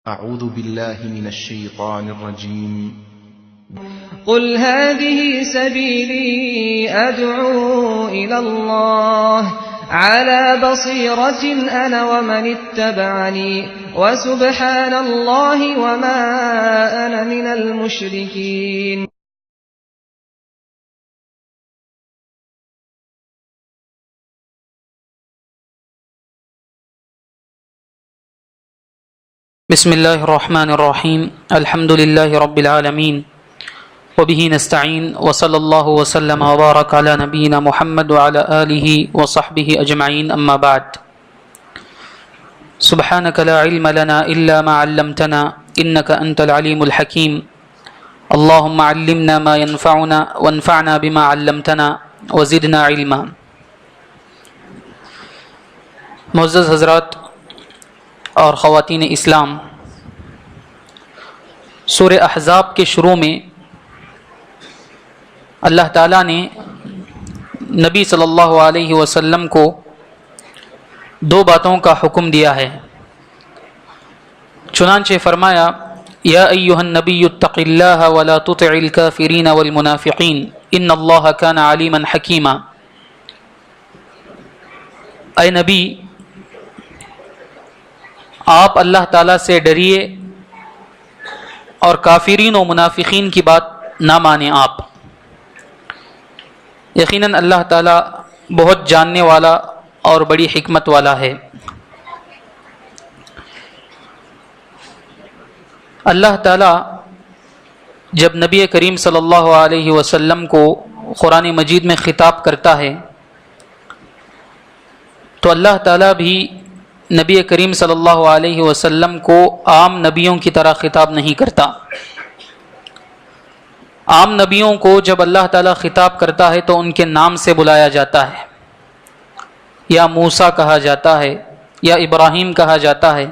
أعوذ بالله من الشيطان الرجيم. قل هذه سبيلي أدعو إلى الله على بصيرة أنا ومن اتبعني وسبحان الله وما أنا من المشركين. بسم اللہ الرحمن الرحیم. الحمد للہ رب العالمین وبہ نستعین وصلی اللہ وسلم وبارک علی نبینا محمد وعلی آلہ وصحبہ اجمعین. اما بعد. سبحانک لا علم لنا الا ما علمتنا انک انت العلیم الحکیم. اللہم علمنا ما ينفعنا وانفعنا بما علمتنا وزدنا علما. معزز حضرات اور خواتین اسلام، سورہ احزاب کے شروع میں اللہ تعالیٰ نے نبی صلی اللہ علیہ وسلم کو دو باتوں کا حکم دیا ہے. چنانچہ فرمایا یا ایھا النبی اتق اللہ ولا تطع الکافرین والمنافقین ان اللہ کان علیما حکیما. اے نبی، آپ اللہ تعالیٰ سے ڈریے اور کافرین و منافقین کی بات نہ مانیں. آپ یقیناً اللہ تعالیٰ بہت جاننے والا اور بڑی حکمت والا ہے. اللہ تعالیٰ جب نبی کریم صلی اللہ علیہ وسلم کو قرآن مجید میں خطاب کرتا ہے تو اللہ تعالیٰ بھی نبی کریم صلی اللہ علیہ وسلم کو عام نبیوں کی طرح خطاب نہیں کرتا. عام نبیوں کو جب اللہ تعالیٰ خطاب کرتا ہے تو ان کے نام سے بلایا جاتا ہے. یا موسیٰ کہا جاتا ہے یا ابراہیم کہا جاتا ہے.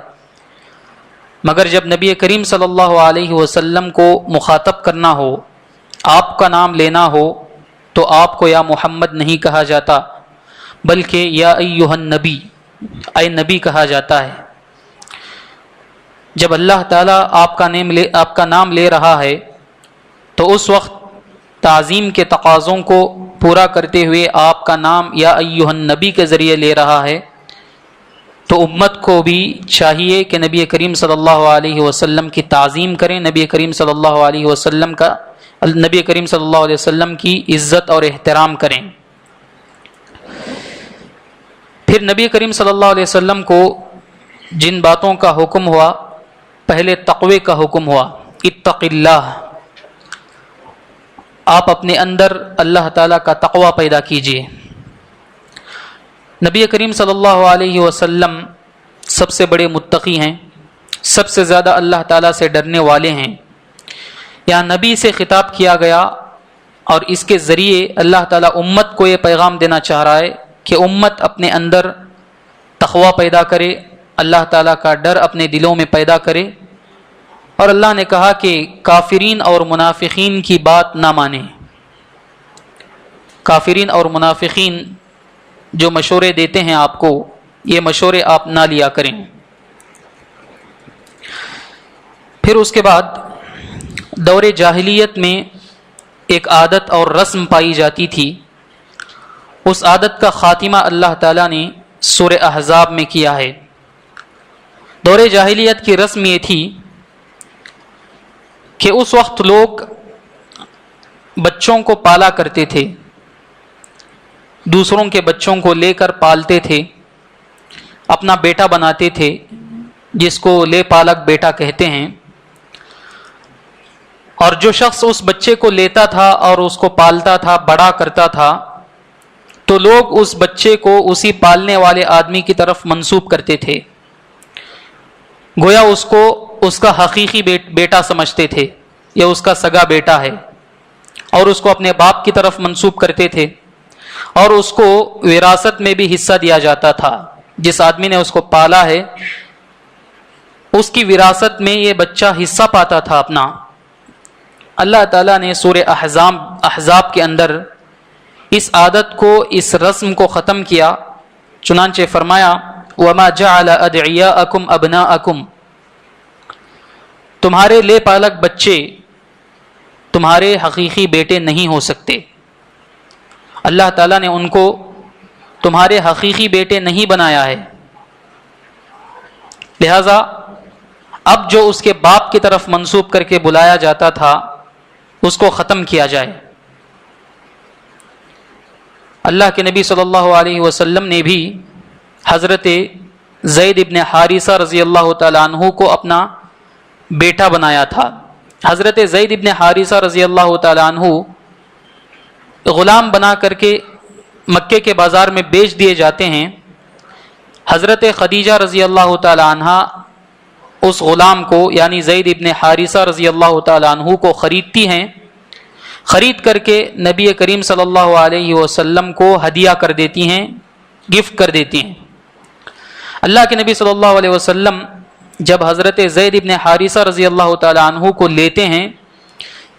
مگر جب نبی کریم صلی اللہ علیہ وسلم کو مخاطب کرنا ہو، آپ کا نام لینا ہو، تو آپ کو یا محمد نہیں کہا جاتا بلکہ یا ایھا النبی، اے نبی کہا جاتا ہے. جب اللہ تعالیٰ آپ کا نام لے رہا ہے تو اس وقت تعظیم کے تقاضوں کو پورا کرتے ہوئے آپ کا نام یا ایھا النبی کے ذریعے لے رہا ہے، تو امت کو بھی چاہیے کہ نبی کریم صلی اللہ علیہ وسلم کی تعظیم کریں، نبی کریم صلی اللہ علیہ وسلم کی عزت اور احترام کریں. پھر نبی کریم صلی اللہ علیہ وسلم کو جن باتوں کا حکم ہوا، پہلے تقوی کا حکم ہوا. اتق اللہ، آپ اپنے اندر اللہ تعالیٰ کا تقوی پیدا کیجیے. نبی کریم صلی اللہ علیہ وسلم سب سے بڑے متقی ہیں، سب سے زیادہ اللہ تعالیٰ سے ڈرنے والے ہیں. یہاں نبی سے خطاب کیا گیا اور اس کے ذریعے اللہ تعالیٰ امت کو یہ پیغام دینا چاہ رہا ہے کہ امت اپنے اندر تقوی پیدا کرے، اللہ تعالیٰ کا ڈر اپنے دلوں میں پیدا کرے. اور اللہ نے کہا کہ کافرین اور منافقین کی بات نہ مانیں. کافرین اور منافقین جو مشورے دیتے ہیں آپ کو، یہ مشورے آپ نہ لیا کریں. پھر اس کے بعد دور جاہلیت میں ایک عادت اور رسم پائی جاتی تھی. اس عادت کا خاتمہ اللہ تعالیٰ نے سورہ احزاب میں کیا ہے. دور جاہلیت کی رسم یہ تھی کہ اس وقت لوگ بچوں کو پالا کرتے تھے، دوسروں کے بچوں کو لے کر پالتے تھے، اپنا بیٹا بناتے تھے، جس کو لے پالک بیٹا کہتے ہیں. اور جو شخص اس بچے کو لیتا تھا اور اس کو پالتا تھا، بڑا کرتا تھا، تو لوگ اس بچے کو اسی پالنے والے آدمی کی طرف منسوب کرتے تھے. گویا اس کو اس کا حقیقی بیٹا سمجھتے تھے، یا اس کا سگا بیٹا ہے، اور اس کو اپنے باپ کی طرف منسوب کرتے تھے. اور اس کو وراثت میں بھی حصہ دیا جاتا تھا. جس آدمی نے اس کو پالا ہے اس کی وراثت میں یہ بچہ حصہ پاتا تھا اپنا. اللہ تعالیٰ نے سورہ احزاب کے اندر اس عادت کو، اس رسم کو ختم کیا. چنانچہ فرمایا وَمَا جَعَلَ أَدْعِيَاءَكُمْ أَبْنَاءَكُمْ، تمہارے لے پالک بچے تمہارے حقیقی بیٹے نہیں ہو سکتے. اللہ تعالیٰ نے ان کو تمہارے حقیقی بیٹے نہیں بنایا ہے، لہذا اب جو اس کے باپ کی طرف منسوب کر کے بلایا جاتا تھا اس کو ختم کیا جائے. اللہ کے نبی صلی اللہ علیہ وسلم نے بھی حضرت زید ابن حارثہ رضی اللہ تعالیٰ عنہ کو اپنا بیٹا بنایا تھا. حضرت زید ابن حارثہ رضی اللہ تعالیٰ عنہ غلام بنا کر کے مکے کے بازار میں بیچ دیے جاتے ہیں. حضرت خدیجہ رضی اللہ تعالیٰ عنہ اس غلام کو یعنی زید ابن حارثہ رضی اللہ تعالیٰ عنہ کو خریدتی ہیں. خرید کر کے نبی کریم صلی اللہ علیہ وسلم کو ہدیہ کر دیتی ہیں، گفٹ کر دیتی ہیں. اللہ کے نبی صلی اللہ علیہ وسلم جب حضرت زید ابن حارثہ رضی اللہ تعالیٰ عنہ کو لیتے ہیں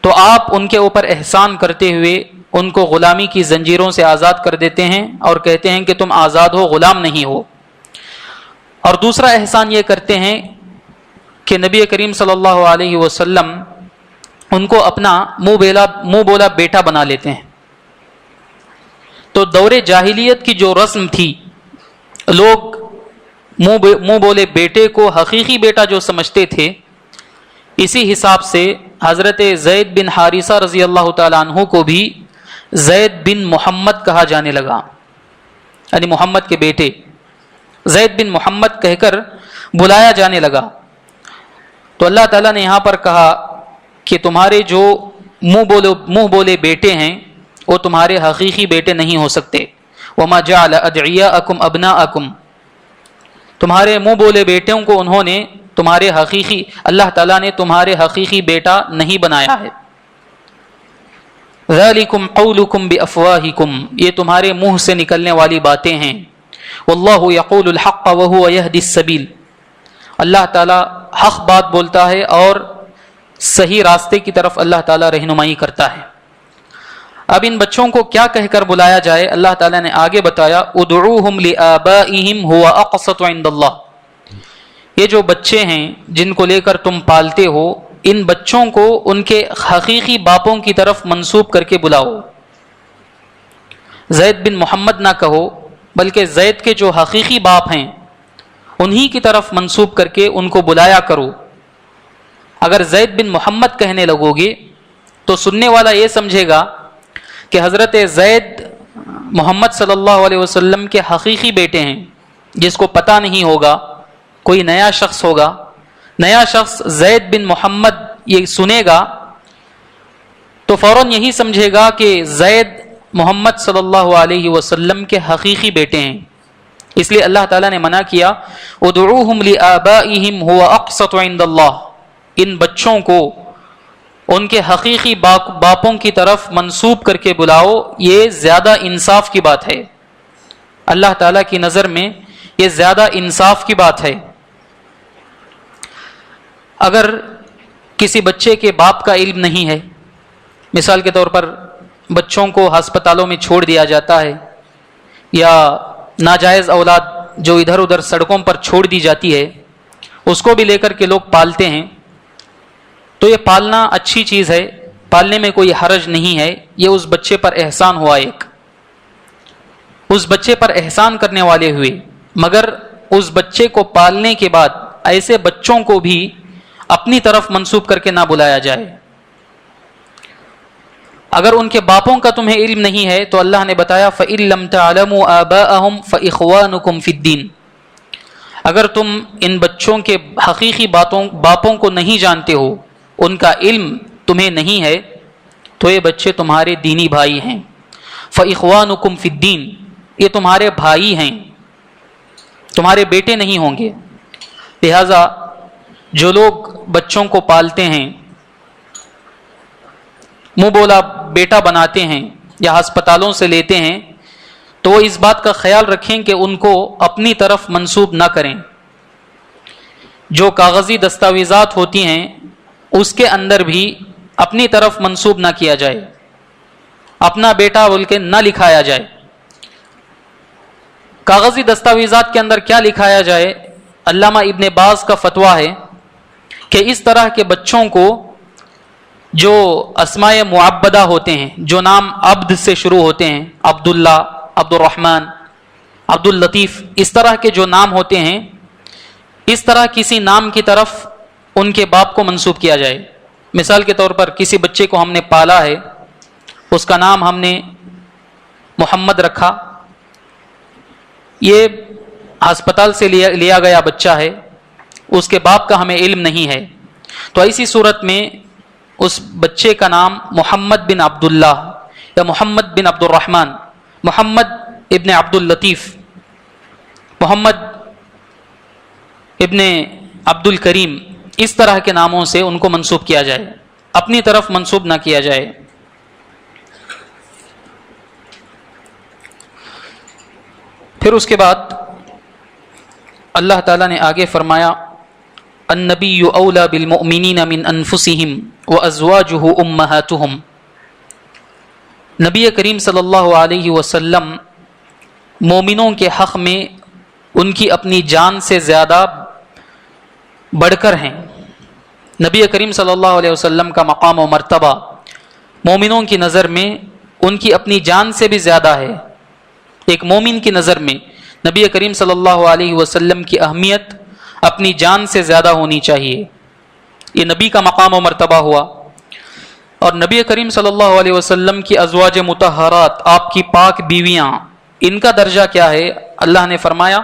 تو آپ ان کے اوپر احسان کرتے ہوئے ان کو غلامی کی زنجیروں سے آزاد کر دیتے ہیں اور کہتے ہیں کہ تم آزاد ہو، غلام نہیں ہو. اور دوسرا احسان یہ کرتے ہیں کہ نبی کریم صلی اللہ علیہ وسلم ان کو اپنا منہ بولا بیٹا بنا لیتے ہیں. تو دور جاہلیت کی جو رسم تھی، لوگ منہ بولے بیٹے کو حقیقی بیٹا جو سمجھتے تھے، اسی حساب سے حضرت زید بن حارثہ رضی اللہ تعالیٰ عنہ کو بھی زید بن محمد کہا جانے لگا، یعنی محمد کے بیٹے، زید بن محمد کہہ کر بلایا جانے لگا. تو اللہ تعالیٰ نے یہاں پر کہا کہ تمہارے جو منہ بولے بیٹے ہیں وہ تمہارے حقیقی بیٹے نہیں ہو سکتے. وما جعل ادعیاءکم ابناءکم، تمہارے منہ بولے بیٹوں کو انہوں نے تمہارے حقیقی، اللہ تعالیٰ نے تمہارے حقیقی بیٹا نہیں بنایا ہے. ذالکم قولکم بافواہکم، یہ تمہارے منہ سے نکلنے والی باتیں ہیں. واللہ یقول الحق وہو یہدی السبیل، اللہ تعالیٰ حق بات بولتا ہے اور صحیح راستے کی طرف اللہ تعالیٰ رہنمائی کرتا ہے. اب ان بچوں کو کیا کہہ کر بلایا جائے؟ اللہ تعالیٰ نے آگے بتایا ادعوہم لآبائہم هو اقسط عند اللہ. یہ جو بچے ہیں جن کو لے کر تم پالتے ہو، ان بچوں کو ان کے حقیقی باپوں کی طرف منسوب کر کے بلاؤ. زید بن محمد نہ کہو، بلکہ زید کے جو حقیقی باپ ہیں انہی کی طرف منسوب کر کے ان کو بلایا کرو. اگر زید بن محمد کہنے لگو گے تو سننے والا یہ سمجھے گا کہ حضرت زید محمد صلی اللہ علیہ وسلم کے حقیقی بیٹے ہیں، جس کو پتہ نہیں ہوگا، کوئی نیا شخص ہوگا. نیا شخص زید بن محمد یہ سنے گا تو فوراً یہی سمجھے گا کہ زید محمد صلی اللہ علیہ وسلم کے حقیقی بیٹے ہیں. اس لیے اللہ تعالیٰ نے منع کیا ادعوہم لآبائہم هو اقسط عند اللہ. ان بچوں کو ان کے حقیقی باپوں کی طرف منسوب کر کے بلاؤ، یہ زیادہ انصاف کی بات ہے. اللہ تعالیٰ کی نظر میں یہ زیادہ انصاف کی بات ہے. اگر کسی بچے کے باپ کا علم نہیں ہے، مثال کے طور پر بچوں کو ہسپتالوں میں چھوڑ دیا جاتا ہے، یا ناجائز اولاد جو ادھر ادھر سڑکوں پر چھوڑ دی جاتی ہے اس کو بھی لے کر کے لوگ پالتے ہیں، تو یہ پالنا اچھی چیز ہے، پالنے میں کوئی حرج نہیں ہے. یہ اس بچے پر احسان ہوا، ایک اس بچے پر احسان کرنے والے ہوئے. مگر اس بچے کو پالنے کے بعد ایسے بچوں کو بھی اپنی طرف منسوب کر کے نہ بلایا جائے. اگر ان کے باپوں کا تمہیں علم نہیں ہے تو اللہ نے بتایا فَإِن لَّمْ تَعْلَمُوا آبَاءَهُمْ فَإِخْوَانُكُمْ فِي الدِّينِ. اگر تم ان بچوں کے حقیقی باپوں کو نہیں جانتے ہو، ان کا علم تمہیں نہیں ہے، تو یہ بچے تمہارے دینی بھائی ہیں. فَإِخْوَانُكُمْ فِي الدِّينِ، یہ تمہارے بھائی ہیں، تمہارے بیٹے نہیں ہوں گے. لہذا جو لوگ بچوں کو پالتے ہیں، منہ بولا بیٹا بناتے ہیں یا ہسپتالوں سے لیتے ہیں، تو وہ اس بات کا خیال رکھیں کہ ان کو اپنی طرف منسوب نہ کریں. جو کاغذی دستاویزات ہوتی ہیں اس کے اندر بھی اپنی طرف منسوب نہ کیا جائے، اپنا بیٹا بول کے نہ لکھایا جائے. کاغذی دستاویزات کے اندر کیا لکھایا جائے؟ علامہ ابن باز کا فتویٰ ہے، کہ اس طرح کے بچوں کو جو اسماء معبدہ ہوتے ہیں، جو نام عبد سے شروع ہوتے ہیں، عبداللہ، عبد الرحمن، عبد اللطیف، اس طرح کے جو نام ہوتے ہیں، اس طرح کسی نام کی طرف ان کے باپ کو منسوب کیا جائے۔ مثال کے طور پر کسی بچے کو ہم نے پالا ہے، اس کا نام ہم نے محمد رکھا، یہ ہسپتال سے لیا گیا بچہ ہے، اس کے باپ کا ہمیں علم نہیں ہے، تو ایسی صورت میں اس بچے کا نام محمد بن عبداللہ یا محمد بن عبد الرحمن، محمد ابن عبد اللطیف، محمد ابن عبد الکریم، اس طرح کے ناموں سے ان کو منسوب کیا جائے، اپنی طرف منسوب نہ کیا جائے۔ پھر اس کے بعد اللہ تعالیٰ نے آگے فرمایا النبی اولی بالمؤمنین من انفسہم وازواجہ امہاتہم، نبی کریم صلی اللہ علیہ وسلم مومنوں کے حق میں ان کی اپنی جان سے زیادہ بڑھ کر ہیں۔ نبی کریم صلی اللہ علیہ وسلم کا مقام و مرتبہ مومنوں کی نظر میں ان کی اپنی جان سے بھی زیادہ ہے۔ ایک مومن کی نظر میں نبی کریم صلی اللہ علیہ وسلم کی اہمیت اپنی جان سے زیادہ ہونی چاہیے، یہ نبی کا مقام و مرتبہ ہوا۔ اور نبی کریم صلی اللہ علیہ وسلم کی ازواج مطہرات، آپ کی پاک بیویاں، ان کا درجہ کیا ہے؟ اللہ نے فرمایا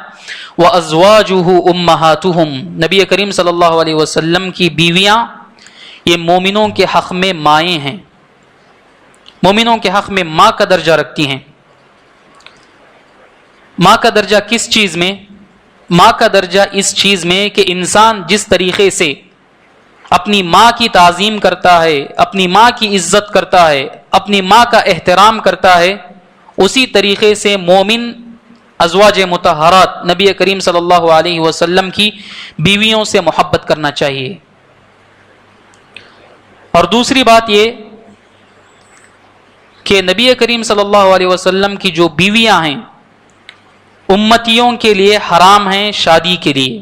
وَأَزْوَاجُهُ أُمَّهَاتُهُمْ، نبی کریم صلی اللہ علیہ وسلم کی بیویاں یہ مومنوں کے حق میں مائیں ہیں، مومنوں کے حق میں ماں کا درجہ رکھتی ہیں۔ ماں کا درجہ کس چیز میں؟ ماں کا درجہ اس چیز میں کہ انسان جس طریقے سے اپنی ماں کی تعظیم کرتا ہے، اپنی ماں کی عزت کرتا ہے، اپنی ماں کا احترام کرتا ہے، اسی طریقے سے مومن ازواج مطہرات نبی کریم صلی اللہ علیہ وسلم کی بیویوں سے محبت کرنا چاہیے۔ اور دوسری بات یہ کہ نبی کریم صلی اللہ علیہ وسلم کی جو بیویاں ہیں امتیوں کے لیے حرام ہیں شادی کے لیے۔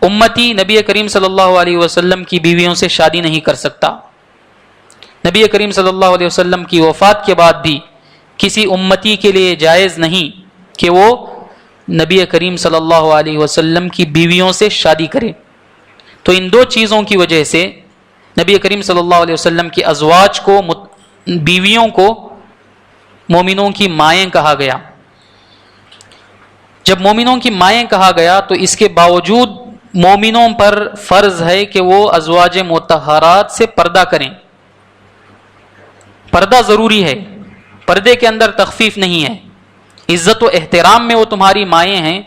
امتی نبی کریم صلی اللہ علیہ وسلم کی بیویوں سے شادی نہیں کر سکتا۔ نبی کریم صلی اللہ علیہ وسلم کی وفات کے بعد بھی کسی امتی کے لیے جائز نہیں کہ وہ نبی کریم صلی اللہ علیہ وسلم کی بیویوں سے شادی کرے۔ تو ان دو چیزوں کی وجہ سے نبی کریم صلی اللہ علیہ وسلم کی ازواج کو، بیویوں کو مومنوں کی مائیں کہا گیا۔ جب مومنوں کی مائیں کہا گیا تو اس کے باوجود مومنوں پر فرض ہے کہ وہ ازواج مطہرات سے پردہ کریں۔ پردہ ضروری ہے، پردے کے اندر تخفیف نہیں ہے۔ عزت و احترام میں وہ تمہاری مائیں ہیں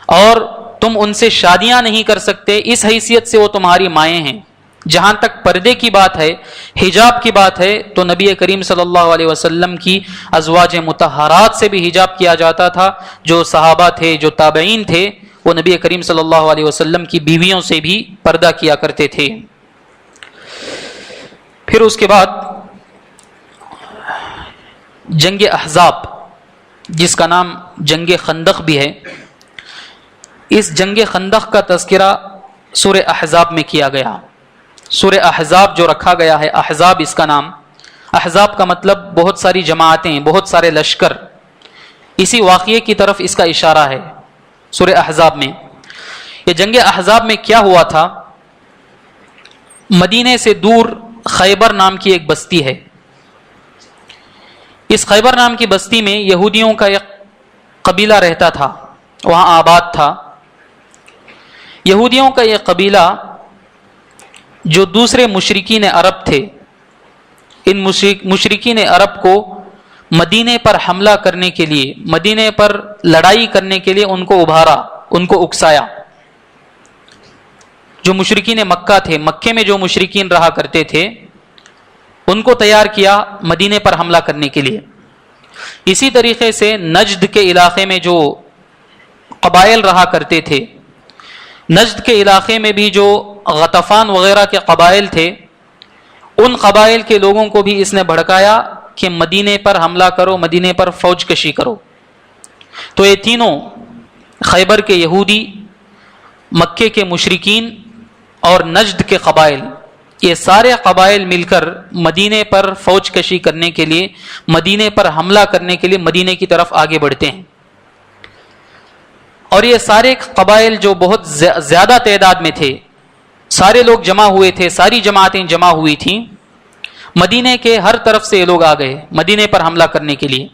اور تم ان سے شادیاں نہیں کر سکتے، اس حیثیت سے وہ تمہاری مائیں ہیں۔ جہاں تک پردے کی بات ہے، حجاب کی بات ہے، تو نبی کریم صلی اللہ علیہ وسلم کی ازواج مطہرات سے بھی حجاب کیا جاتا تھا۔ جو صحابہ تھے، جو تابعین تھے، وہ نبی کریم صلی اللہ علیہ وسلم کی بیویوں سے بھی پردہ کیا کرتے تھے۔ پھر اس کے بعد جنگ احزاب، جس کا نام جنگ خندق بھی ہے، اس جنگ خندق کا تذکرہ سورہ احزاب میں کیا گیا۔ سورہ احزاب جو رکھا گیا ہے، احزاب اس کا نام، احزاب کا مطلب بہت ساری جماعتیں، بہت سارے لشکر، اسی واقعے کی طرف اس کا اشارہ ہے سورہ احزاب میں۔ یہ جنگ احزاب میں کیا ہوا تھا؟ مدینے سے دور خیبر نام کی ایک بستی ہے۔ اس خیبر نام کی بستی میں یہودیوں کا ایک قبیلہ رہتا تھا، وہاں آباد تھا۔ یہودیوں کا یہ قبیلہ جو دوسرے مشرکین عرب تھے، ان مشرکین عرب کو مدینے پر حملہ کرنے کے لیے، مدینے پر لڑائی کرنے کے لیے ان کو ابھارا، ان کو اکسایا۔ جو مشرکین مکہ تھے، مکے میں جو مشرکین رہا کرتے تھے، ان کو تیار کیا مدینے پر حملہ کرنے کے لیے۔ اسی طریقے سے نجد کے علاقے میں جو قبائل رہا کرتے تھے، نجد کے علاقے میں بھی جو غطفان وغیرہ کے قبائل تھے، ان قبائل کے لوگوں کو بھی اس نے بھڑکایا کہ مدینے پر حملہ کرو، مدینے پر فوج کشی کرو۔ تو یہ تینوں خیبر کے یہودی مکے کے مشرکین اور نجد کے قبائل، یہ سارے قبائل مل کر مدینے پر فوج کشی کرنے کے لیے، مدینے پر حملہ کرنے کے لیے مدینے کی طرف آگے بڑھتے ہیں۔ اور یہ سارے قبائل جو بہت زیادہ تعداد میں تھے، سارے لوگ جمع ہوئے تھے، ساری جماعتیں جمع ہوئی تھیں، مدینے کے ہر طرف سے یہ لوگ آ گئے مدینے پر حملہ کرنے کے لیے۔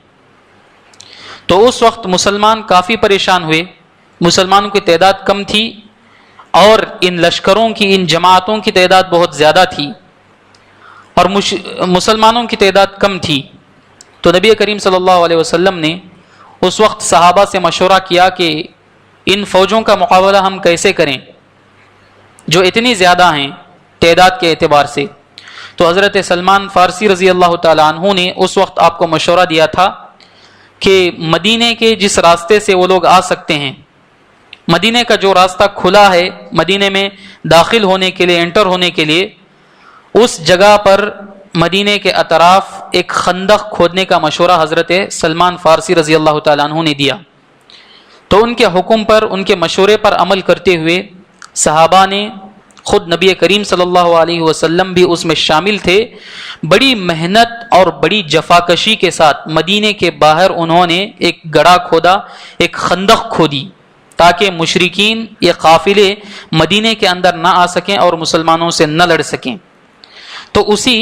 تو اس وقت مسلمان کافی پریشان ہوئے، مسلمانوں کی تعداد کم تھی اور ان لشکروں کی، ان جماعتوں کی تعداد بہت زیادہ تھی اور مسلمانوں کی تعداد کم تھی۔ تو نبی کریم صلی اللہ علیہ وسلم نے اس وقت صحابہ سے مشورہ کیا کہ ان فوجوں کا مقابلہ ہم کیسے کریں جو اتنی زیادہ ہیں تعداد کے اعتبار سے۔ تو حضرت سلمان فارسی رضی اللہ تعالیٰ عنہ نے اس وقت آپ کو مشورہ دیا تھا کہ مدینے کے جس راستے سے وہ لوگ آ سکتے ہیں، مدینے کا جو راستہ کھلا ہے مدینے میں داخل ہونے کے لیے، انٹر ہونے کے لیے، اس جگہ پر مدینے کے اطراف ایک خندق کھودنے کا مشورہ حضرت سلمان فارسی رضی اللہ تعالیٰ عنہ نے دیا۔ تو ان کے حکم پر، ان کے مشورے پر عمل کرتے ہوئے صحابہ نے، خود نبی کریم صلی اللہ علیہ وسلم بھی اس میں شامل تھے، بڑی محنت اور بڑی جفاکشی کے ساتھ مدینے کے باہر انہوں نے ایک گڑھا کھودا، ایک خندق کھودی، تاکہ مشرکین یہ قافلے مدینے کے اندر نہ آ سکیں اور مسلمانوں سے نہ لڑ سکیں۔ تو اسی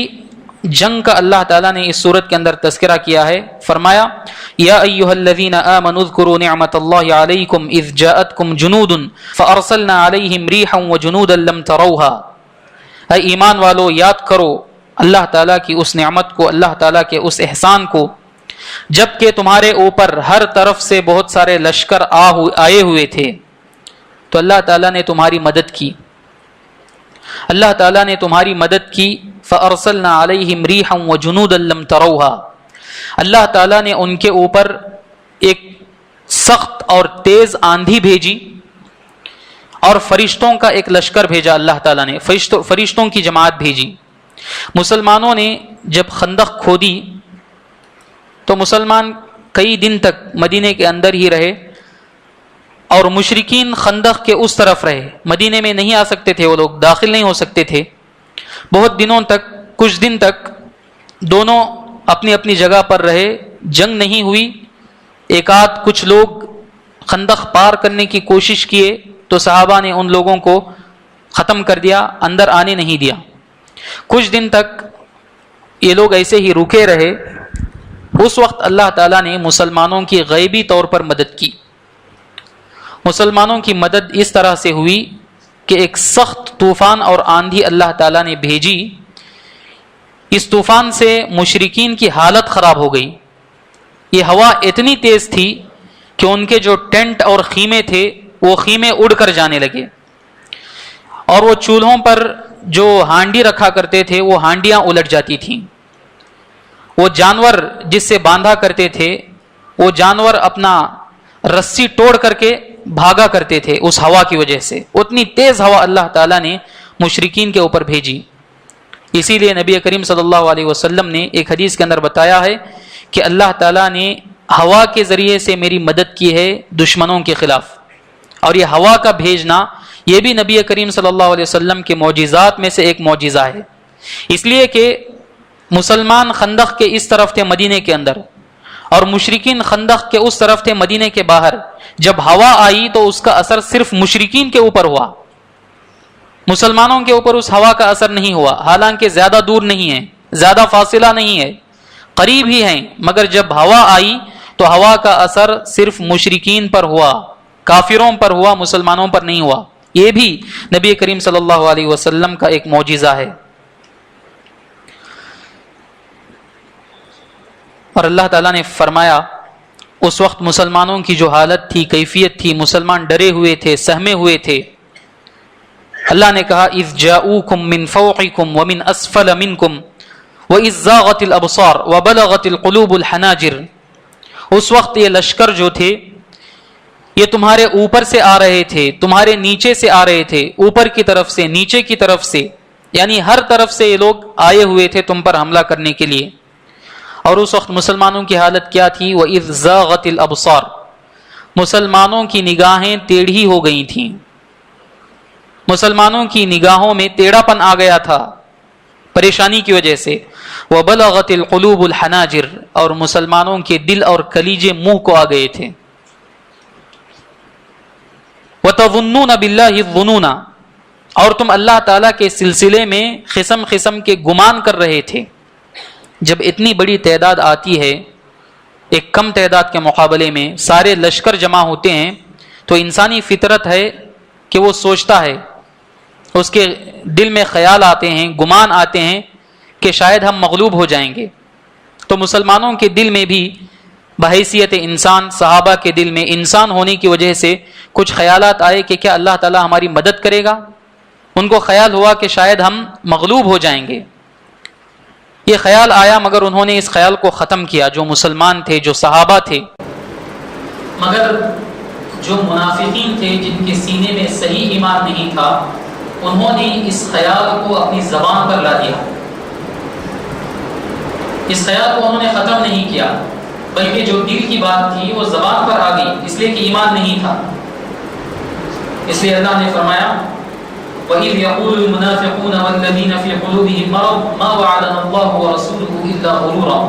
جنگ کا اللہ تعالیٰ نے اس صورت کے اندر تذکرہ کیا ہے، فرمایا یا ایھا الذین آمنوا اذکروا نعمت اللہ علیکم اذ جاءتکم جنود فارسلنا علیہم ریحا وجنودا لم تروها، اے ایمان والو یاد کرو اللہ تعالیٰ کی اس نعمت کو، اللہ تعالیٰ کے اس احسان کو، جب کہ تمہارے اوپر ہر طرف سے بہت سارے لشکر آئے ہوئے تھے تو اللہ تعالیٰ نے تمہاری مدد کی، اللہ تعالیٰ نے تمہاری مدد کی۔ فَأَرْسَلْنَا عَلَيْهِمْ رِيحًا وَجُنُودًا لَمْ تَرَوْهَا، اللہ تعالیٰ نے ان کے اوپر ایک سخت اور تیز آندھی بھیجی اور فرشتوں کا ایک لشکر بھیجا، اللہ تعالیٰ نے فرشتوں کی جماعت بھیجی۔ مسلمانوں نے جب خندق کھودی تو مسلمان کئی دن تک مدینے کے اندر ہی رہے اور مشرکین خندق کے اس طرف رہے، مدینے میں نہیں آ سکتے تھے، وہ لوگ داخل نہیں ہو سکتے تھے۔ بہت دنوں تک، کچھ دن تک دونوں اپنی اپنی جگہ پر رہے، جنگ نہیں ہوئی۔ ایک آدھ کچھ لوگ خندق پار کرنے کی کوشش کیے تو صحابہ نے ان لوگوں کو ختم کر دیا، اندر آنے نہیں دیا۔ کچھ دن تک یہ لوگ ایسے ہی رکے رہے۔ اس وقت اللہ تعالیٰ نے مسلمانوں کی غیبی طور پر مدد کی۔ مسلمانوں کی مدد اس طرح سے ہوئی کہ ایک سخت طوفان اور آندھی اللہ تعالیٰ نے بھیجی۔ اس طوفان سے مشرکین کی حالت خراب ہو گئی۔ یہ ہوا اتنی تیز تھی کہ ان کے جو ٹینٹ اور خیمے تھے وہ خیمے اڑ کر جانے لگے، اور وہ چولہوں پر جو ہانڈی رکھا کرتے تھے وہ ہانڈیاں الٹ جاتی تھیں۔ وہ جانور جس سے باندھا کرتے تھے وہ جانور اپنا رسی توڑ کر کے بھاگا کرتے تھے اس ہوا کی وجہ سے۔ اتنی تیز ہوا اللہ تعالیٰ نے مشرکین کے اوپر بھیجی۔ اسی لیے نبی کریم صلی اللہ علیہ وسلم نے ایک حدیث کے اندر بتایا ہے کہ اللہ تعالیٰ نے ہوا کے ذریعے سے میری مدد کی ہے دشمنوں کے خلاف۔ اور یہ ہوا کا بھیجنا یہ بھی نبی کریم صلی اللہ علیہ وسلم کے معجزات میں سے ایک معجزہ ہے، اس لیے کہ مسلمان خندق کے اس طرف تھے مدینے کے اندر اور مشرکین خندق کے اس طرف تھے مدینے کے باہر۔ جب ہوا آئی تو اس کا اثر صرف مشرکین کے اوپر ہوا، مسلمانوں کے اوپر اس ہوا کا اثر نہیں ہوا، حالانکہ زیادہ دور نہیں ہے، زیادہ فاصلہ نہیں ہے، قریب ہی ہیں، مگر جب ہوا آئی تو ہوا کا اثر صرف مشرکین پر ہوا، کافروں پر ہوا، مسلمانوں پر نہیں ہوا۔ یہ بھی نبی کریم صلی اللہ علیہ وسلم کا ایک معجزہ ہے۔ اور اللہ تعالیٰ نے فرمایا اس وقت مسلمانوں کی جو حالت تھی، کیفیت تھی، مسلمان ڈرے ہوئے تھے، سہمے ہوئے تھے۔ اللہ نے کہا اذ جاؤکم من فوقکم ومن اسفل منکم واذ زاغت الابصار وبلغت القلوب الحناجر، اس وقت یہ لشکر جو تھے یہ تمہارے اوپر سے آ رہے تھے، تمہارے نیچے سے آ رہے تھے، اوپر کی طرف سے، نیچے کی طرف سے، یعنی ہر طرف سے یہ لوگ آئے ہوئے تھے تم پر حملہ کرنے کے لیے۔ اور اس وقت مسلمانوں کی حالت کیا تھی؟ وَإِذْ زَاغَتِ الْأَبْصَارُ، مسلمانوں کی نگاہیں ٹیڑھی ہو گئی تھیں، مسلمانوں کی نگاہوں میں ٹیڑھا پن آ گیا تھا پریشانی کی وجہ سے. وَبَلَغَتِ الْقُلُوبُ الْحَنَاجِرَ، اور مسلمانوں کے دل اور کلیجے منہ کو آ گئے تھے. وَتَظُنُّونَ بِاللَّهِ الظُّنُونَ، اور تم اللہ تعالیٰ کے سلسلے میں قسم قسم کے گمان کر رہے تھے. جب اتنی بڑی تعداد آتی ہے ایک کم تعداد کے مقابلے میں، سارے لشکر جمع ہوتے ہیں، تو انسانی فطرت ہے کہ وہ سوچتا ہے، اس کے دل میں خیال آتے ہیں، گمان آتے ہیں کہ شاید ہم مغلوب ہو جائیں گے. تو مسلمانوں کے دل میں بھی بحیثیت انسان، صحابہ کے دل میں انسان ہونے کی وجہ سے کچھ خیالات آئے کہ کیا اللہ تعالیٰ ہماری مدد کرے گا. ان کو خیال ہوا کہ شاید ہم مغلوب ہو جائیں گے. یہ خیال آیا، مگر انہوں نے اس خیال کو ختم کیا. جو مسلمان تھے، جو صحابہ تھے، مگر جو منافقین تھے جن کے سینے میں صحیح ایمان نہیں تھا، انہوں نے اس خیال کو اپنی زبان پر لا دیا. اس خیال کو انہوں نے ختم نہیں کیا، بلکہ جو دل کی بات تھی وہ زبان پر آ گئی، اس لیے کہ ایمان نہیں تھا. اس لیے اللہ نے فرمایا وَإِذْ يَقُولُ الْمُنَافِقُونَ وَالَّذِينَ فِي قُلُوبِهِم مَّرَضٌ مَّا وَعَدَنَا اللَّهُ وَرَسُولُهُ إِلَّا غُرُورًا.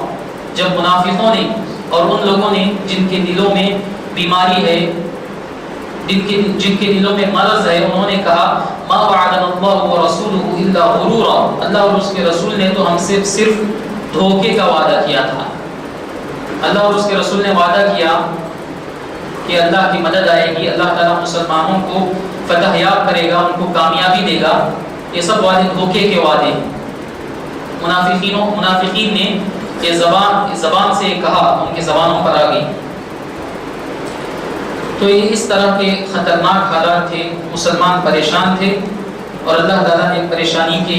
جب منافقوں نے اور ان لوگوں نے جن کے دلوں میں بیماری ہے، جن کے دلوں میں مرض ہے، انہوں نے کہا مَا وَعَدَنَا اللَّهُ وَرَسُولُهُ إِلَّا غُرُورًا، اللہ اور اس کے رسول نے تو ہم سے صرف دھوکے کا وعدہ کیا تھا. اللہ اور اس کے رسول نے وعدہ کیا کہ اللہ کی مدد آئے گی، اللہ تعالیٰ مسلمانوں کو فتح یاب کرے گا، ان کو کامیابی دے گا. یہ سب وعدے دھوکے کے وعدے ہیں. منافقین نے یہ زبان سے کہا، ان کے زبانوں پر آ گئی. تو یہ اس طرح کے خطرناک حالات تھے. مسلمان پریشان تھے اور اللہ تعالیٰ نے پریشانی کے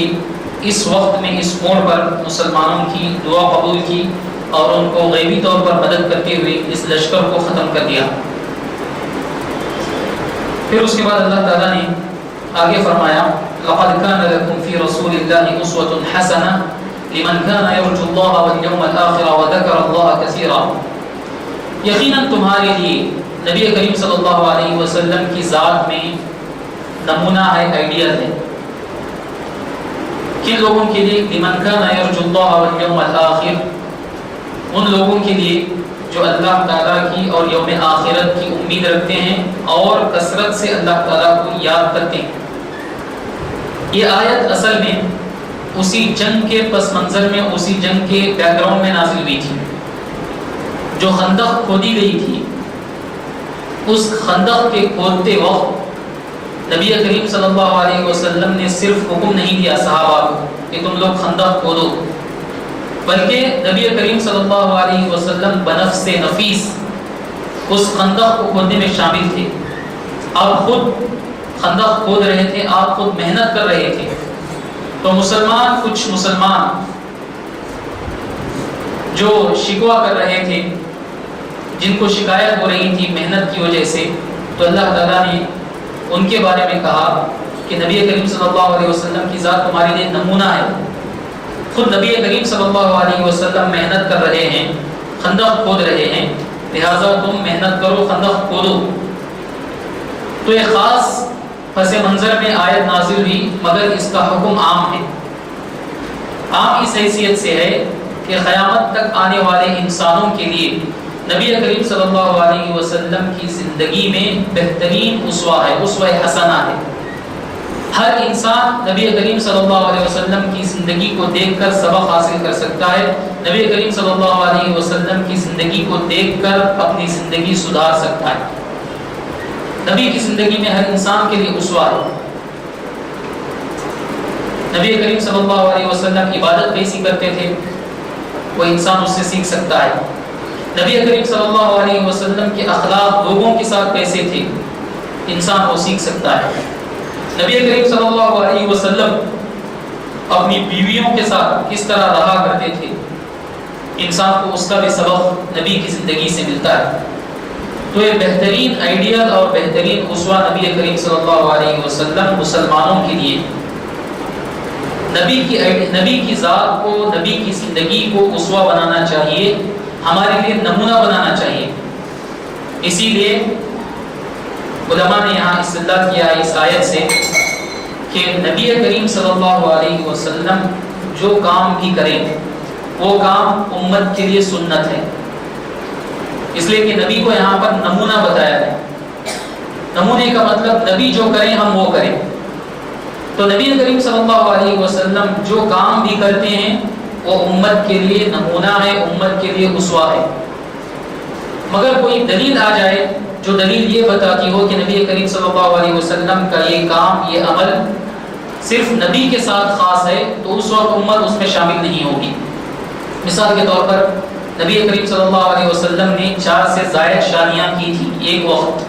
اس وقت میں اس موڑ پر مسلمانوں کی دعا قبول کی اور ان کو غیبی طور پر مدد کرتے ہوئے اس لشکر کو ختم کر دیا. پھر اس کے بعد اللہ تعالیٰ نے آگے فرمایا لَقَدْ كَانَ لَكُمْ فِي رَسُولِ اللَّهِ أُسْوَةٌ حَسَنَةٌ لِمَنْ كَانَ يَرْجُو اللَّهَ وَالْيَوْمَ الْآخِرَ وَذَكَرَ اللَّهَ كَثِيرًا. یقیناً تمہارے لیے نبی کریم صلی اللہ علیہ وسلم کی ذات میں نمونہ ہے، آئیڈیل ہے. کن لوگوں کے لیے؟ لِمَنْ كَانَ يَرْجُو اللَّهَ وَالْيَوْمَ الْآخِرَ، ان لوگوں کے لیے جو اللہ تعالیٰ کی اور یوم آخرت کی امید رکھتے ہیں اور کثرت سے اللہ تعالیٰ کو یاد کرتے ہیں. یہ آیت اصل میں اسی جنگ کے پس منظر میں، اسی جنگ کے بیک گراؤنڈ میں نازل ہوئی تھی. جو خندق کھودی گئی تھی، اس خندق کے کھودتے وقت نبی کریم صلی اللہ علیہ وسلم نے صرف حکم نہیں دیا صحابہ کو کہ تم لوگ خندق کھودو، بلکہ نبی کریم صلی اللہ علیہ وسلم بنفس نفیس اس خندق کو کھودنے میں شامل تھے. آپ خود خندق کھود رہے تھے، آپ خود محنت کر رہے تھے. تو کچھ مسلمان جو شکوہ کر رہے تھے، جن کو شکایت ہو رہی تھی محنت کی وجہ سے، تو اللہ تعالیٰ نے ان کے بارے میں کہا کہ نبی کریم صلی اللہ علیہ وسلم کی ذات تمہارے لیے نمونہ ہے. خود نبی کریم صلی اللہ علیہ وسلم محنت کر رہے ہیں، خندق کھود رہے ہیں، لہٰذا تم محنت کرو، خندق کھودو. تو یہ خاص پس منظر میں آیت نازل ہوئی، مگر اس کا حکم عام ہے. عام اس حیثیت سے ہے کہ قیامت تک آنے والے انسانوں کے لیے نبی کریم صلی اللہ علیہ وسلم کی زندگی میں بہترین اسوہ ہے، اسوہ حسنہ ہے. ہر انسان نبی کریم صلی اللہ علیہ وسلم کی زندگی کو دیکھ کر سبق حاصل کر سکتا ہے. نبی کریم صلی اللہ علیہ وسلم کی زندگی کو دیکھ کر اپنی زندگی سدھار سکتا ہے. نبی کی زندگی میں ہر انسان کے لیے اسوہ ہے. نبی کریم صلی اللہ علیہ وسلم عبادت کیسی کرتے تھے، وہ انسان اس سے سیکھ سکتا ہے. نبی کریم صلی اللہ علیہ وسلم کے اخلاق لوگوں کے ساتھ کیسے تھے، انسان وہ سیکھ سکتا ہے. نبی کریم صلی اللہ علیہ وسلم اپنی بیویوں کے ساتھ کس طرح رہا کرتے تھے، انسان کو اس کا بھی سبق نبی کی زندگی سے ملتا ہے. تو یہ بہترین آئیڈیل اور بہترین اسوہ نبی کریم صلی اللہ علیہ وسلم مسلمانوں کے لیے نبی کی ذات کو، نبی کی زندگی کو اسوہ بنانا چاہیے، ہمارے لیے نمونہ بنانا چاہیے. اسی لیے علماء نے یہاں استدلال کیا اس آیت سے کہ نبی کریم صلی اللہ علیہ وسلم جو کام بھی کریں وہ کام امت کے لیے سنت ہے، اس لیے کہ نبی کو یہاں پر نمونہ بتایا ہے۔ نمونے کا مطلب نبی جو کریں ہم وہ کریں۔ تو نبی کریم صلی اللہ علیہ وسلم جو کام بھی کرتے ہیں وہ امت کے لیے نمونہ ہے، امت کے لیے اسوہ ہے۔ مگر کوئی دلیل آ جائے جو دلیل یہ بتاتی ہو کہ نبی کریم صلی اللہ علیہ وسلم کا یہ کام، یہ عمل صرف نبی کے ساتھ خاص ہے، تو اس وقت امت اس میں شامل نہیں ہوگی۔ مثال کے طور پر نبی کریم صلی اللہ علیہ وسلم نے 4 سے زائد شادیاں کی تھی ایک وقت،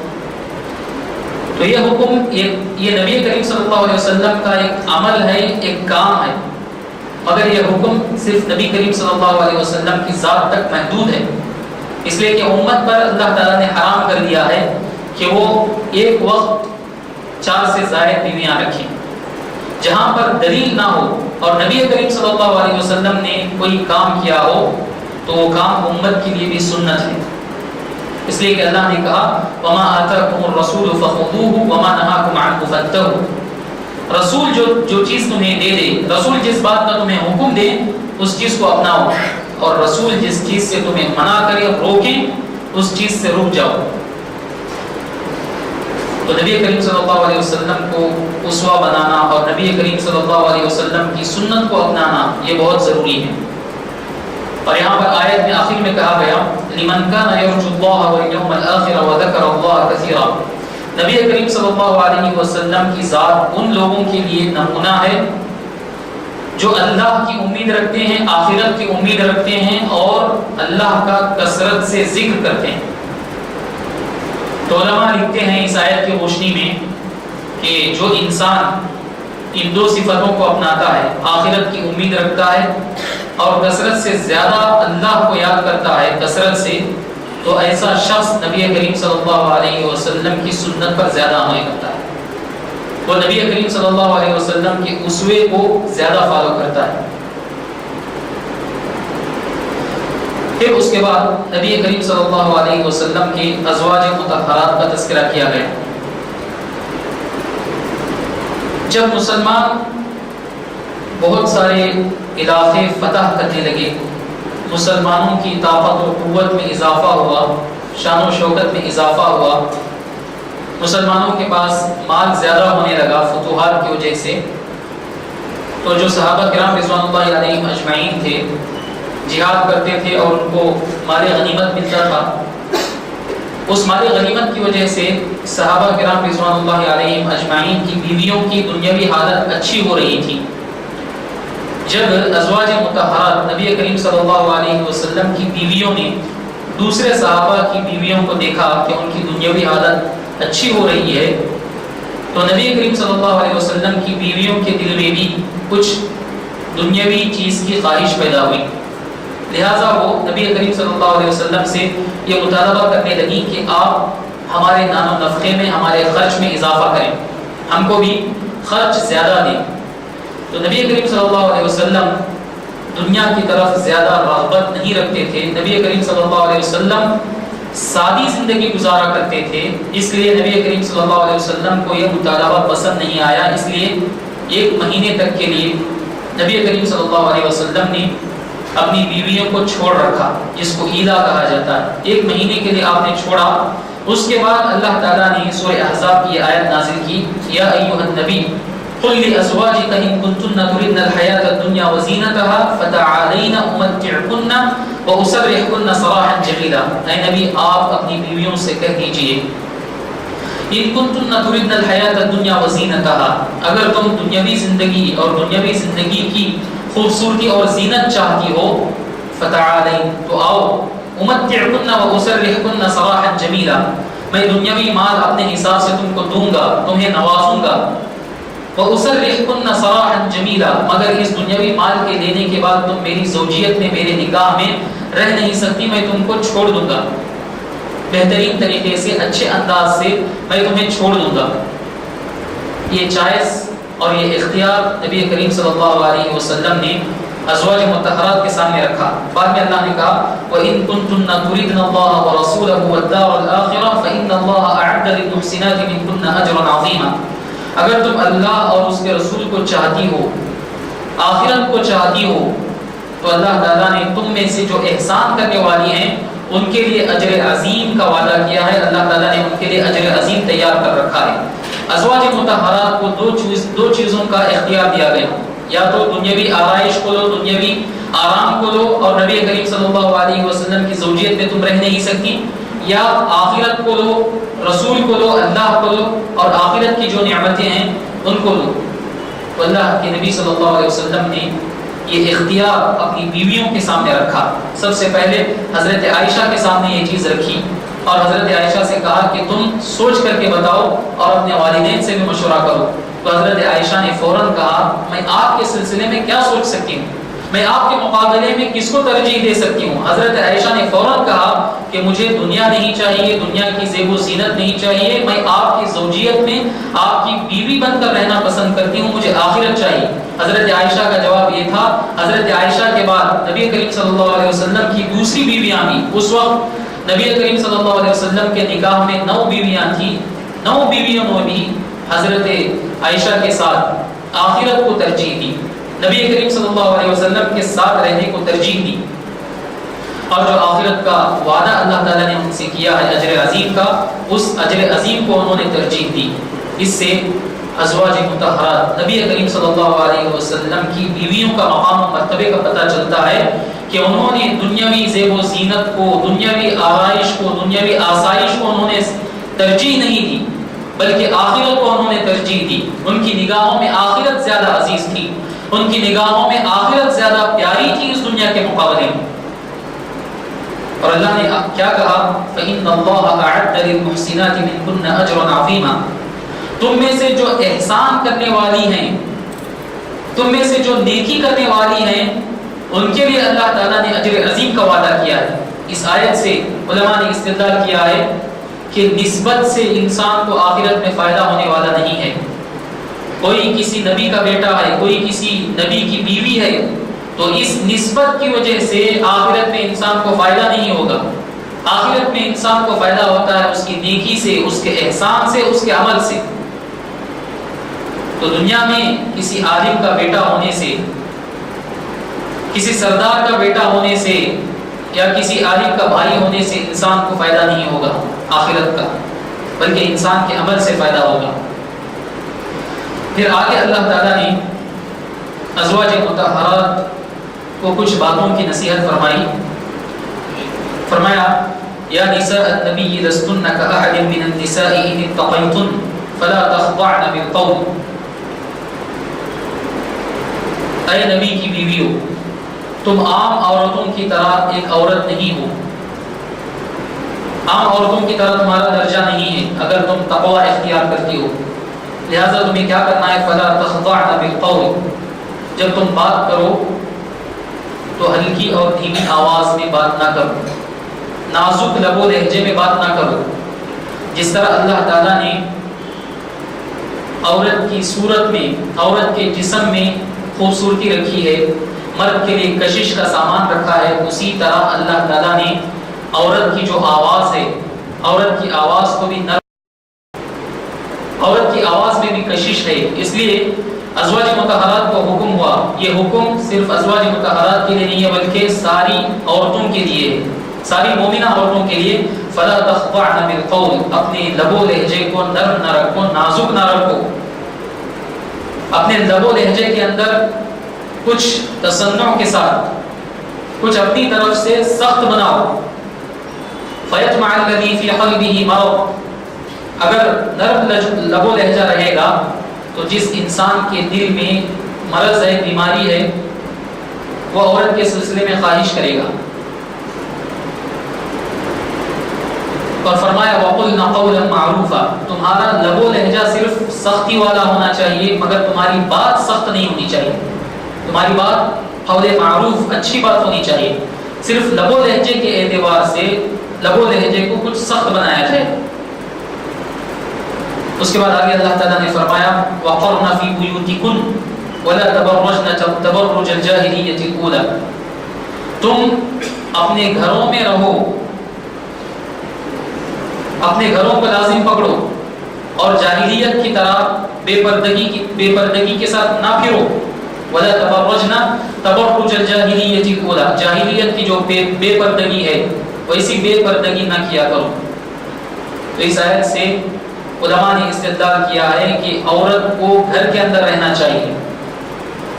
تو یہ حکم یہ نبی کریم صلی اللہ علیہ وسلم کا ایک عمل ہے، ایک کام ہے، مگر یہ حکم صرف نبی کریم صلی اللہ علیہ وسلم کی ذات تک محدود ہے، اس لیے کہ امت پر اللہ تعالیٰ نے حرام کر دیا ہے کہ وہ ایک وقت 4 سے زائد بیویاں رکھیں۔ جہاں پر دلیل نہ ہو اور نبی کریم صلی اللہ علیہ وسلم نے کوئی کام کیا ہو تو وہ کام امت کے لیے بھی سنت ہے، اس لیے کہ اللہ نے کہا وَمَا آتَاكُمُ الرَّسُولُ فَخُذُوهُ وَمَا نَهَاكُمْ عَنْهُ فَانتَهُوا۔ رسول جو چیز تمہیں دے دے، رسول جس بات کا تمہیں حکم دے اس چیز کو اپناؤ، اور رسول جس چیز سے تمہیں منع کرے روکے اس چیز سے رک جاؤ۔ تو نبی کریم صلی اللہ علیہ وسلم کو اسوہ بنانا اور نبی کریم صلی اللہ علیہ وسلم کی سنت کو اپنانا یہ بہت ضروری ہے۔ اور یہاں پر آیت میں آخر میں کہا گیا لمن کان یرجو اللہ والیوم الآخر وذکر اللہ کثیرا۔ نبی کریم صلی اللہ علیہ وسلم کی ذات ان لوگوں کے لیے نمونہ ہے جو اللہ کی امید رکھتے ہیں، آخرت کی امید رکھتے ہیں اور اللہ کا کثرت سے ذکر کرتے ہیں۔ تو علماء لکھتے ہیں اس آیت کی روشنی میں کہ جو انسان ان 2 صفتوں کو اپناتا ہے، آخرت کی امید رکھتا ہے اور کثرت سے زیادہ اللہ کو یاد کرتا ہے کثرت سے، تو ایسا شخص نبی کریم صلی اللہ علیہ وسلم کی سنت پر زیادہ عمل کرتا ہے، وہ نبی کریم صلی اللہ علیہ وسلم کے اسوے کو زیادہ فالو کرتا ہے۔ پھر اس کے بعد نبی کریم صلی اللہ علیہ وسلم کے ازواج مطہرات کا تذکرہ کیا گیا۔ جب مسلمان بہت سارے علاقے فتح کرنے لگے، مسلمانوں کی طاقت و قوت میں اضافہ ہوا، شان و شوکت میں اضافہ ہوا، مسلمانوں کے پاس مال زیادہ ہونے لگا فتوحات کی وجہ سے، تو جو صحابہ کرام رضوان اللہ علیہم اجمعین تھے جہاد کرتے تھے اور ان کو مال غنیمت ملتا تھا، اس مال غنیمت کی وجہ سے صحابہ کرام رضوان اللہ علیہم اجمعین کی بیویوں کی دنیاوی حالت اچھی ہو رہی تھی۔ جب ازواج مطہرات نبی کریم صلی اللہ علیہ وسلم کی بیویوں نے دوسرے صحابہ کی بیویوں کو دیکھا کہ ان کی دنیاوی حالت اچھی ہو رہی ہے، تو نبی کریم صلی اللہ علیہ وسلم کی بیویوں کے دل میں بھی کچھ دنیاوی چیز کی خواہش پیدا ہوئی، لہٰذا وہ نبی کریم صلی اللہ علیہ وسلم سے یہ مطالبہ کرنے لگی کہ آپ ہمارے نان و نفقے میں، ہمارے خرچ میں اضافہ کریں، ہم کو بھی خرچ زیادہ دیں۔ تو نبی کریم صلی اللہ علیہ وسلم دنیا کی طرف زیادہ رغبت نہیں رکھتے تھے، نبی کریم صلی اللہ علیہ وسلم سادی زندگی گزارا کرتے تھے، اس لیے نبی کریم صلی اللہ علیہ وسلم کو یہ مطالبہ پسند نہیں آیا، اس لیے 1 مہینے تک کے لیے نبی کریم صلی اللہ علیہ وسلم نے اپنی بیویوں کو چھوڑ رکھا، جس کو عیدہ کہا جاتا ہے، 1 مہینے کے لیے آپ نے چھوڑا۔ اس کے بعد اللہ تعالیٰ نے سورہ احزاب کی آیت نازل کی، یا ایھا النبی قل لأزواجك إن كنتن تردن الحياة الدنيا وزينتها فتعالين أمتعكن وأسرحكن سراحا جميلا۔ اے نبی آپ اپنی بیویوں سے کہہ دیجئے إن كنتن تردن الحياة الدنيا وزينتها، اگر تم دنیاوی زندگی اور دنیاوی زندگی کی خوبصورتی اور زینت چاہتی ہو، فتعالین تو آؤ، امتعکن و اسرحکن سراحا جمیلا، میں دنیاوی مال اپنے حساب سے تم کو دوں گا، تمہیں نوازوں گا، و اسرحکن سراحا جمیلا، مگر اس دنیاوی مال کے دینے کے بعد تم میری زوجیت میں، میرے نکاح میں رہ نہیں سکتی، میں تم کو چھوڑ دوں گا، بہترین طریقے سے، اچھے انداز سے میں تمہیں چھوڑ دوں گا۔ یہ چوائس اور یہ اختیار نبی کریم صلی اللہ علیہ وسلم نے ازواج مطہرات کے سامنے رکھا۔ بعد میں اللہ نے کہا وَإِن كُنتُنَّ تُرِدْنَ اللَّهَ وَرَسُولَهُ وَالدَّارَ الْآخِرَةَ فَإِنَّ اللَّهَ أَعَدَّ لِلْمُحْسِنَاتِ مِنكُنَّ أَجْرًا عَظِيمًا۔ اگر تم اللہ اور اس کے رسول کو چاہتی ہو، آخرت کو چاہتی ہو، تو اللہ تعالیٰ نے تم میں سے جو احسان کرنے والی ہیں ان کے لیے اجر عظیم کا وعدہ کیا ہے۔ اللہ تعالیٰ نے ان کے لیے اجر عظیم تیار کر رکھا ہے۔ ازواج مطہرات کو دو چیزوں کا اختیار دیا گیا، یا تو دنیاوی آرائش کو لو، دنیاوی آرام کو لو، اور نبی کریم صلی اللہ علیہ وسلم کی زوجیت میں تم رہ نہیں سکتی، یا آخرت کو لو، رسول کو لو، اللہ کو لو، اور آخرت کی جو نعمتیں ہیں ان کو لو۔ تو اللہ کے نبی صلی اللہ علیہ وسلم نے یہ اختیار اپنی بیویوں کے سامنے رکھا۔ سب سے پہلے حضرت عائشہ کے سامنے یہ چیز رکھی اور حضرت عائشہ سے کہا کہ تم سوچ کر کے بتاؤ اور اپنے والدین سے بھی مشورہ کرو۔ تو حضرت عائشہ نے فوراً کہا میں آپ کے سلسلے میں کیا سوچ سکتی ہوں، میں آپ کے مقابلے میں کس کو ترجیح دے سکتی ہوں۔ حضرت عائشہ نے فوراً کہا کہ مجھے دنیا نہیں چاہیے، دنیا کی زیب و زینت نہیں چاہیے، میں آپ کی زوجیت میں آپ کی بیوی بن کر رہنا پسند کرتی ہوں، مجھے آخرت چاہیے۔ حضرت عائشہ کا جواب یہ تھا۔ حضرت عائشہ کے بعد نبی کریم صلی اللہ علیہ وسلم کی دوسری بیویاں بھی، اس وقت نبی کریم صلی اللہ علیہ وسلم کے نکاح میں 9 بیویاں تھیں، 9 بیویوں نے بھی حضرت عائشہ کے ساتھ آخرت کو ترجیح دی، نبی کریم صلی اللہ علیہ وسلم کے ساتھ رہنے کو ترجیح دی، اور جو آخرت کا وعدہ اللہ تعالیٰ نے ان سے کیا ہے اجر عظیم کا، اس اجر عظیم کو انہوں نے ترجیح دی۔ اس سے ازواج مطہرات نبی کریم صلی اللہ علیہ وسلم کی بیویوں کا مقام و مرتبے کا پتہ چلتا ہے کہ انہوں نے دنیاوی زیب و زینت کو، دنیاوی آرائش کو، دنیاوی آسائش کو انہوں نے ترجیح نہیں دی، بلکہ آخرت کو انہوں نے ترجیح دی۔ ان کی نگاہوں میں آخرت زیادہ عزیز تھی، ان کی نگاہوں میں آخرت زیادہ پیاری تھی اس دنیا کے مقابلے میں۔ اور اللہ نے کیا کہا؟ فَإِنَّ اللَّهَ أَعَدَّ لِلْمُحْسِنَاتِ مِنْكُنَّ أَجْرًا عَظِيمًا۔ تم میں سے جو احسان کرنے والی ہیں، تم میں سے جو نیکی کرنے والی ہیں، ان کے لیے اللہ تعالیٰ نے اجر عظیم کا وعدہ کیا ہے۔ اس آیت سے علماء نے استدلال کیا ہے کہ نسبت سے انسان کو آخرت میں فائدہ ہونے والا نہیں ہے۔ کوئی کسی نبی کا بیٹا ہے، کوئی کسی نبی کی بیوی ہے، تو اس نسبت کی وجہ سے آخرت میں انسان کو فائدہ نہیں ہوگا۔ آخرت میں انسان کو فائدہ ہوتا ہے اس کی نیکی سے، اس کے احسان سے، اس کے عمل سے۔ تو دنیا میں کسی عالم کا بیٹا ہونے سے، کسی سردار کا بیٹا ہونے سے، یا کسی عالم کا بھائی ہونے سے انسان کو فائدہ نہیں ہوگا آخرت کا، بلکہ انسان کے عمل سے فائدہ ہوگا۔ پھر آگے اللہ تعالیٰ نے ازواج مطہرات کو کچھ باتوں کی نصیحت فرمائی۔ فرمایا یا نساء النبی لستن کأحد من النساء ان اتقیتن فلا تخضعن بالقول۔ اے نبی کی بیویوں، تم عام عورتوں کی طرح ایک عورت نہیں ہو، عام عورتوں کی طرح تمہارا درجہ نہیں ہے اگر تم تقوی اختیار کرتی ہو، لہذا تمہیں کیا کرنا ہے؟ فلا تخضعن بالقول، جب تم بات کرو تو ہلکی اور دھیمی آواز میں بات نہ کرو، نازک لب و لہجے میں بات نہ کرو۔ جس طرح اللہ تعالیٰ نے عورت کی صورت میں، عورت کے جسم میں خوبصورتی رکھی ہے، مرد کے لیے کشش کا سامان رکھا ہے، اسی طرح اللہ تعالیٰ نے عورت کی جو آواز ہے، عورت کی آواز کو بھی عورت کی آواز میں بھی کشش ہے۔ اس لیے ازواج مطہرات کو حکم ہوا، یہ حکم صرف ازواج مطہرات کے لیے نہیں ہے بلکہ ساری عورتوں کے لیے، ساری مومنہ عورتوں کے لیے۔ فلا تخضعن بالقول، اپنے لب و لہجے کو نرم نہ رکھو، نازک نہ رکھو، اپنے لب و لہجے کے اندر کچھ تصنع کے ساتھ، کچھ اپنی طرف سے سخت بناؤ۔ فیطمع الذی فی قلبہ مرض، اگر نرم لب و لہجہ رہے گا تو جس انسان کے دل میں مرض ہے، بیماری ہے، وہ عورت کے سلسلے میں خواہش کرے گا۔ اور فرمایا وَقُلْنَ قَوْلًا مَعْرُوفًا، تمہارا لب و لہجہ صرف سختی والا ہونا چاہیے مگر تمہاری بات سخت نہیں ہونی چاہیے، تمہاری بات قول معروف، اچھی بات ہونی چاہیے۔ صرف لب و لہجے کے اعتبار سے لب و لہجے کو کچھ سخت بنایا جائے۔ اس کے بعد آگے اللہ تعالیٰ نے فرمایا وَقَرْنَ فِي بُيُوتِكُنَّ وَلَا تَبَرَّجْنَ تَبَرُّجَ الْجَاهِلِيَّةِ الْأُولَى، تم اپنے گھروں میں رہو، اپنے گھروں کو لازم پکڑو اور جاہلیت کی طرح بے پردگی کے ساتھ نہ پھرو. ولا تبرجنا تبرج الجاہلیۃ الاولی، جاہلیت کی جو بے پردگی ہے ویسی بے پردگی نہ کیا کرو. تو اس آیت سے علماء نے استدلال کیا ہے کہ عورت کو گھر کے اندر رہنا چاہیے.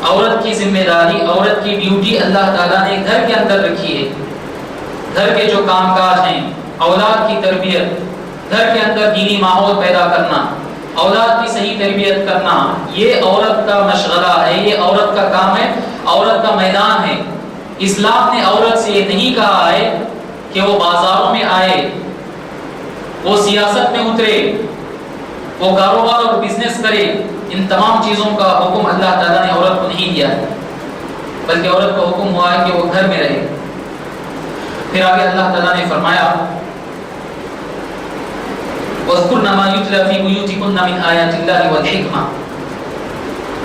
عورت کی ذمہ داری، عورت کی ڈیوٹی اللہ تعالیٰ نے گھر کے اندر رکھی ہے. گھر کے جو کام کاج ہیں، اولاد کی تربیت، گھر کے اندر دینی ماحول پیدا کرنا، اولاد کی صحیح تربیت کرنا، یہ عورت کا مشغلہ ہے، یہ عورت کا کام ہے، عورت کا میدان ہے. اسلام نے عورت سے یہ نہیں کہا ہے کہ وہ بازاروں میں آئے، وہ سیاست میں اترے، وہ کاروبار اور بزنس کرے. ان تمام چیزوں کا حکم اللہ تعالیٰ نے عورت کو نہیں دیا ہے، بلکہ عورت کو حکم ہوا ہے کہ وہ گھر میں رہے. پھر آگے اللہ تعالیٰ نے فرمایا وَاذْكُرْنَ مَا يُتْلَى فِي بُيُوتِكُنَّ مِنْ آيَاتِ اللَّهِ وَالْحِكْمَةِ.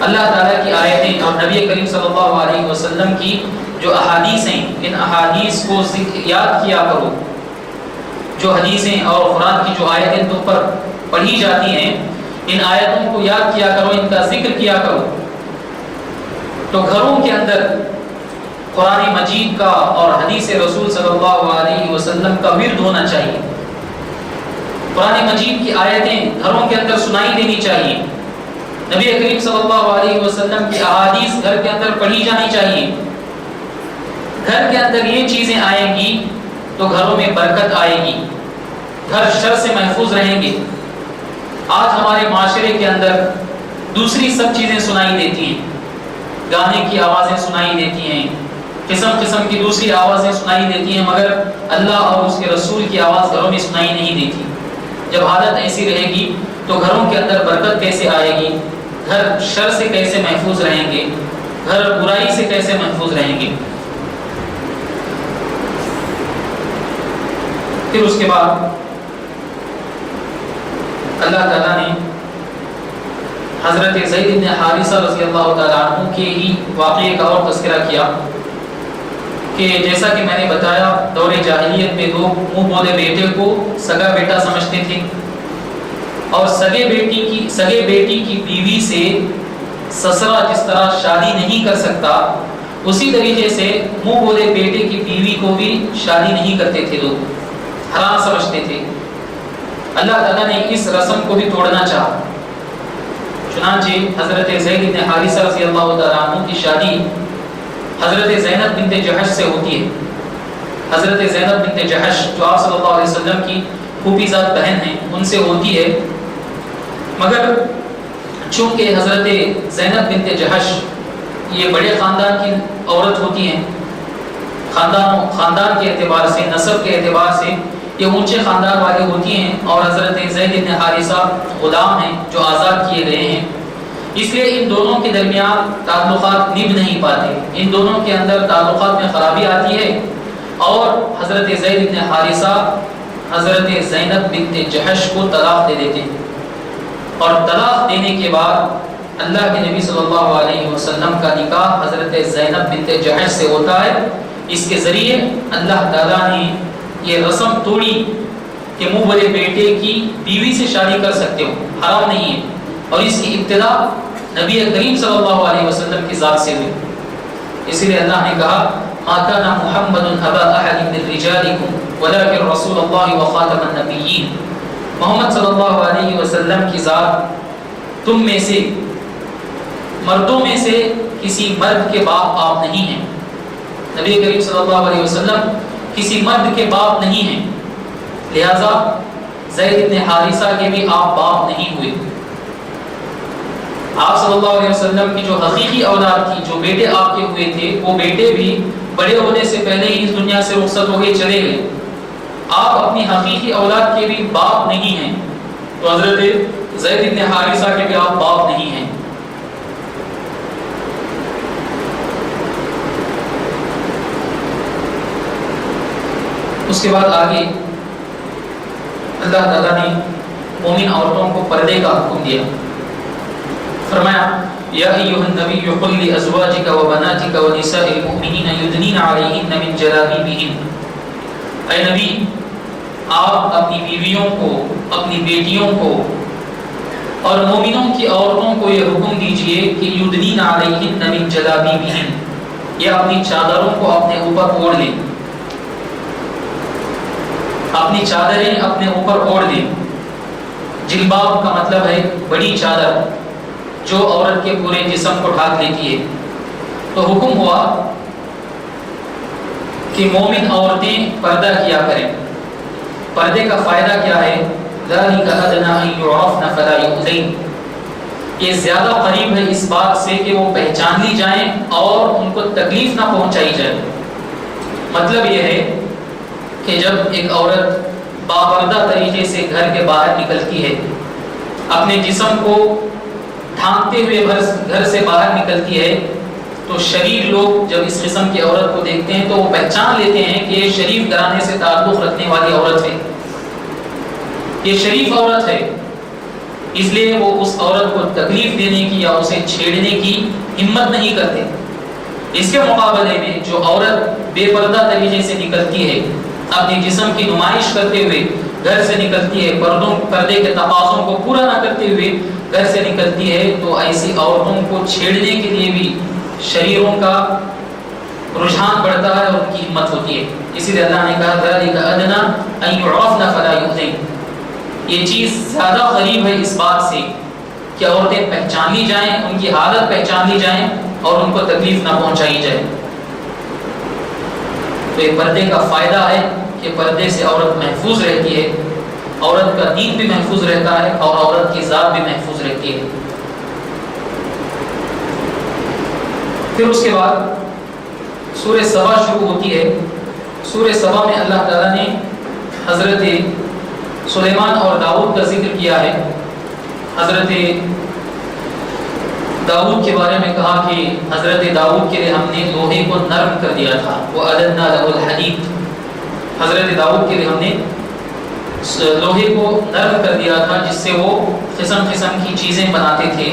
اللہ تعالیٰ کی آیتیں اور نبی کریم صلی اللہ علیہ وسلم کی جو احادیث ہیں، ان احادیث کو یاد کیا کرو. جو حدیثیں اور قرآن کی جو آیتیں تم پر پڑھی جاتی ہیں، ان آیتوں کو یاد کیا کرو، ان کا ذکر کیا کرو. تو گھروں کے اندر قرآن مجید کا اور حدیث رسول صلی اللہ علیہ وسلم کا ورد ہونا چاہیے. قرآن مجید کی آیتیں گھروں کے اندر سنائی دینی چاہیے. نبی کریم صلی اللہ علیہ وسلم کی احادیث گھر کے اندر پڑھی جانی چاہیے. گھر کے اندر یہ چیزیں آئیں گی تو گھروں میں برکت آئے گی، گھر شر سے محفوظ رہیں گے. آج ہمارے معاشرے کے اندر دوسری سب چیزیں سنائی دیتی ہیں، گانے کی آوازیں سنائی دیتی ہیں، قسم قسم کی دوسری آوازیں سنائی دیتی ہیں، مگر اللہ اور اس کے رسول کی آواز گھروں میں سنائی نہیں دیتی. جب حالت ایسی رہے گی تو گھروں کے اندر برکت کیسے آئے گی؟ گھر شر سے کیسے محفوظ رہیں گے؟ گھر برائی سے کیسے محفوظ رہیں گے؟ پھر اس کے بعد اللہ تعالیٰ نے حضرت زید بن حارثہ رضی اللہ تعالیٰ عنہ کے ہی واقعے کا اور تذکرہ کیا کہ جیسا کہ میں نے بتایا دور جاہلیت میں لوگ منہ بولے بیٹے کو سگا بیٹا سمجھتے تھے، اور سگے بیٹی کی بیوی سے سسرا جس طرح شادی نہیں کر سکتا، اسی طریقے سے منہ بولے بیٹے کی بیوی کو بھی شادی نہیں کرتے تھے، لوگ حرام سمجھتے تھے. اللہ تعالیٰ نے اس رسم کو بھی توڑنا چاہا. چنانچہ حضرت زید بن حارثہ رضی اللہ تعالیٰ عنہ کی شادی حضرت زینب بنت جحش سے ہوتی ہے. حضرت زینب بنت جحش جو آپ صلی اللہ علیہ وسلم کی پھوپھی زاد بہن ہیں، ان سے ہوتی ہے. مگر چونکہ حضرت زینب بنت جحش یہ بڑے خاندان کی عورت ہوتی ہیں، خاندان کے اعتبار سے، نسب کے اعتبار سے یہ اونچے خاندان والے ہوتی ہیں، اور حضرت زید بن حارثہ غلام ہیں جو آزاد کیے گئے ہیں. اس لیے ان دونوں کے درمیان تعلقات نبھ نہیں پاتے، ان دونوں کے اندر تعلقات میں خرابی آتی ہے، اور حضرت زید بن حارثہ حضرت زینب بنت جحش کو طلاق دے دیتے ہیں. اور طلاق دینے کے بعد اللہ کے نبی صلی اللہ علیہ وسلم کا نکاح حضرت زینب بنت جحش سے ہوتا ہے. اس کے ذریعے اللہ تعالیٰ نے یہ رسم توڑی کہ منہ بولے بیٹے کی بیوی سے شادی کر سکتے ہو، حرام نہیں ہے. اور اس کی ابتدا نبی کریم صلی اللہ علیہ وسلم کی ذات سے ہوئی. اسی لیے اللہ نے کہا ما كان محمد ابا احد من رجالكم ولكن رسول الله وخاتم النبيين. محمد صلی اللہ علیہ وسلم کی ذات تم میں سے، مردوں میں سے کسی مرد کے باپ آپ نہیں ہیں. نبی کریم صلی اللہ علیہ وسلم کسی مرد کے باپ نہیں ہیں، لہذا زید بن حارثہ کے بھی آپ باپ نہیں ہوئے. آپ صلی اللہ علیہ وسلم کی جو حقیقی اولاد تھی، جو بیٹے آپ کے ہوئے تھے، وہ بیٹے بھی بڑے ہونے سے پہلے ہی اس دنیا سے رخصت ہو گئے، چلے گئے. آپ اپنی حقیقی اولاد کے بھی باپ نہیں ہیں، تو حضرت زید بن حارثہ کے بھی آپ باپ نہیں ہیں. اس کے بعد آگے اللہ تعالیٰ نے مومن عورتوں کو پردے کا حکم دیا. فرمایا یا ایھا النبی قل لازواجک وبناتک ونساء المؤمنین یدنین علیہن من جلابیبہن. اے نبی، آپ اپنی بیویوں کو، اپنی بیٹیوں کو اور مومنوں کی عورتوں کو یہ حکم دیجئے کہ یدنین علیہن من جلابیبہن، یہ اپنی چادروں کو اپنے اوپر اوڑھ لیں، اپنی چادریں اپنے اوپر اوڑھ لیں۔ جلباب کا مطلب ہے بڑی چادر جو عورت کے پورے جسم کو ڈھانپ لیتی ہے۔ تو حکم ہوا کہ مومن عورتیں پردہ کیا کریں۔ پردے کا فائدہ کیا ہے؟ ذَلِكَ أَدْنَىٰ أَن يُعْرَفْنَ فَلَا يُؤْذَيْنَ، یہ زیادہ قریب ہے اس بات سے کہ وہ پہچان لی جائیں اور ان کو تکلیف نہ پہنچائی جائے۔ مطلب یہ ہے کہ جب ایک عورت باپردہ طریقے سے گھر کے باہر نکلتی ہے، اپنے جسم کو ڈھانپتے ہوئے گھر سے باہر نکلتی ہے، تو شریف لوگ جب اس قسم کی عورت کو دیکھتے ہیں تو وہ پہچان لیتے ہیں کہ یہ شریف گھرانے سے تعلق رکھنے والی عورت ہے، یہ شریف عورت ہے، اس لیے وہ اس عورت کو تکلیف دینے کی یا اسے چھیڑنے کی ہمت نہیں کرتے۔ اس کے مقابلے میں جو عورت بے پردہ طریقے سے نکلتی ہے، اپنے جسم کی نمائش کرتے ہوئے گھر سے نکلتی ہے، پردے کے تقاضوں کو پورا نہ کرتے ہوئے گھر سے نکلتی ہے، تو ایسی عورتوں کو چھیڑنے کے لیے بھی شریروں کا رجحان بڑھتا ہے اور ان کی ہمت ہوتی ہے۔ اسی لیے اللہ نے کہا ذَلِكَ أَدْنَىٰ أَن يُعْرَفْنَ فَلَا يُؤْذَيْنَ، یہ چیز زیادہ قریب ہے اس بات سے کہ عورتیں پہچان لی جائیں، ان کی حالت پہچان لی جائیں اور ان کو تکلیف نہ پہنچائی جائے۔ تو یہ پردے کا فائدہ ہے کہ پردے سے عورت محفوظ رہتی ہے، عورت کا دین بھی محفوظ رہتا ہے اور عورت کی ذات بھی محفوظ رہتی ہے۔ پھر اس کے بعد سورہ سبا شروع ہوتی ہے۔ سورہ سبا میں اللہ تعالیٰ نے حضرت سلیمان اور داؤد کا ذکر کیا ہے۔ حضرت داؤد کے بارے میں کہا کہ حضرت داؤد کے لیے ہم نے لوہے کو نرم کر دیا تھا، وَأَلَنَّا لَهُ الْحَدِيدَ، حضرت داؤد کے لیے ہم نے لوہے کو نرم کر دیا تھا جس سے وہ قسم قسم کی چیزیں بناتے تھے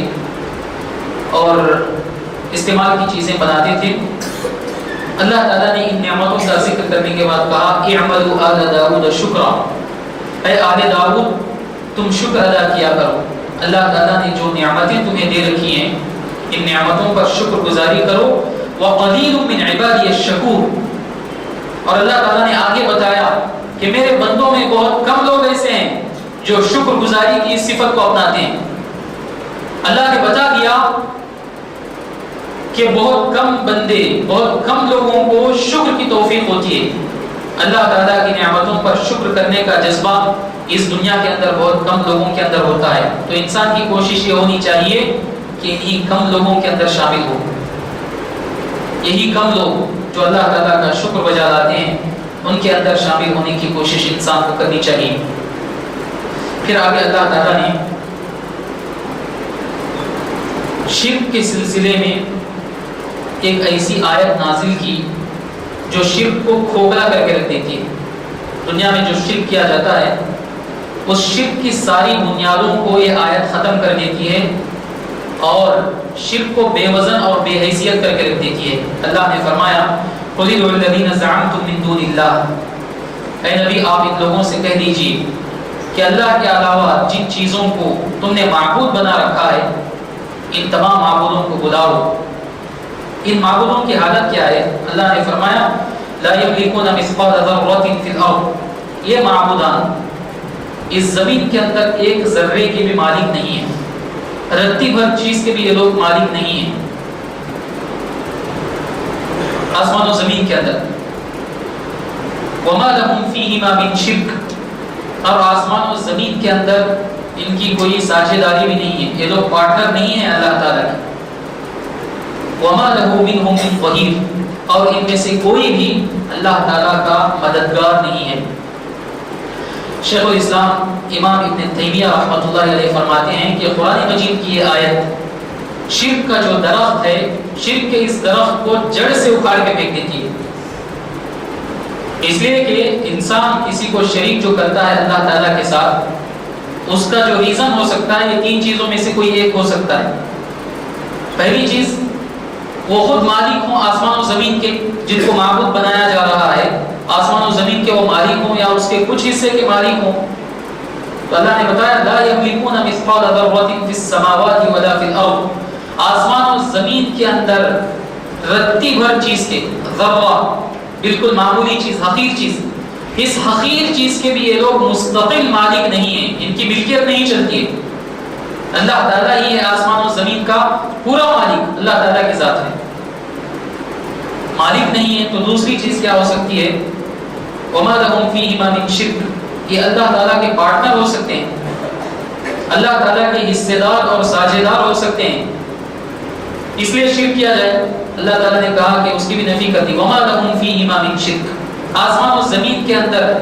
اور استعمال کی چیزیں بناتے تھے۔ اللہ تعالیٰ نے ان نعمتوں کا ذکر کرنے کے بعد کہا اعملوا آل داؤد شکرا، اے آل داؤد تم شکر ادا کیا کرو، اللہ تعالیٰ نے جو نعمتیں تمہیں دے رکھی ہیں ان نعمتوں پر شکر گزاری کرو۔ وقلیل من عبادی الشکور، اور اللہ تعالیٰ نے آگے بتایا کہ میرے بندوں میں بہت کم لوگ ایسے ہیں جو شکر گزاری کی اس صفت کو اپناتے ہیں۔ اللہ نے بتا دیا کہ بہت کم بندے، بہت کم لوگوں کو شکر کی توفیق ہوتی ہے۔ اللہ تعالیٰ کی نعمتوں پر شکر کرنے کا جذبہ اس دنیا کے اندر بہت کم لوگوں کے اندر ہوتا ہے، تو انسان کی کوشش یہ ہونی چاہیے کہ انہی کم لوگوں کے اندر شامل ہو۔ یہی کم لوگ جو اللہ تعالیٰ کا شکر بجا لاتے ہیں ان کے اندر شامل ہونے کی کوشش انسان کو کرنی چاہیے۔ پھر آگے اللہ تعالیٰ نے شرک کے سلسلے میں ایک ایسی آیت نازل کی جو شرک کو کھوکھلا کر کے رکھ دیتی ہے۔ دنیا میں جو شرک کیا جاتا ہے اس شرک کی ساری بنیادوں کو یہ آیت ختم کر دیتی ہے اور شرک کو بے وزن اور بے حیثیت کر کے رکھ دیتی ہے۔ اللہ نے فرمایا قُلِ ادْعُوا الَّذِينَ زَعَمْتُم مِّن دُونِ اللَّهِ، اے نبی آپ ان لوگوں سے کہہ دیجیے کہ اللہ کے علاوہ جن چیزوں کو تم نے معبود بنا رکھا ہے ان تمام معبودوں کو بلاؤ۔ ان معبودوں کی حالت کیا ہے؟ اللہ نے فرمایا لا يملكون مثقال ذرة في الأرض، یہ معبودان اس زمین کے اندر ایک ذرے کے بھی مالک نہیں ہیں، رتی بھر چیز کے بھی یہ لوگ مالک نہیں ہیں آسمان و زمین کے اندر۔ وما لهم فيهما من شرك، اور آسمان و زمین کے اندر ان کی کوئی ساجھیداری بھی نہیں ہے، یہ لوگ پارٹنر نہیں ہیں اللہ تعالیٰ کے۔ وما له منهم من ظهير، اور ان میں سے کوئی بھی اللہ تعالیٰ کا مددگار نہیں ہے۔ شیخ الاسلام امام ابن تیمیہ رحمۃ اللہ علیہ فرماتے ہیں کہ قرآن مجید کی یہ آیت شرک کا جو درخت ہے، شرک کے اس درخت کو جڑ سے اکھاڑ کے پھینک دیتی ہے۔ اس لیے کہ انسان کسی کو شریک جو کرتا ہے اللہ تعالیٰ کے ساتھ، اس کا جو ریزن ہو سکتا ہے یہ تین چیزوں میں سے کوئی ایک ہو سکتا ہے۔ پہلی چیز وہ خود مالک ہوں آسمان و زمین کے، جن کو معبود بنایا جا رہا ہے، آسمان و زمین کے وہ مالک ہوں یا اس کے کچھ حصے کے مالک ہوں، تو اللہ نے بتایا لا یملکون مثقال ذرۃ فی السماوات ولا فی الارض، آسمان و زمین کے اندر رتی بھر چیز کے، ذرہ بالکل معمولی چیز، حقیر چیز، اس حقیر چیز کے بھی یہ لوگ مستقل مالک نہیں ہیں، ان کی ملکیت نہیں چلتی ہے۔ اللہ تعالیٰ ہی ہے آسمان و زمین کا پورا مالک، اللہ تعالیٰ کی ذات ہے، مالک نہیں ہے۔ تو دوسری چیز کیا ہو سکتی ہے؟ وما لهم فیہما من شرک، یہ اللہ تعالیٰ کے پارٹنر ہو سکتے ہیں، اللہ تعالیٰ کے حصے دار اور ساجھیدار ہو سکتے ہیں، اس لیے شرک کیا جائے۔ اللہ تعالیٰ نے کہا کہ اس کی بھی نفی کر دی، وما لهم فیہما من شرک، آسمان و زمین کے اندر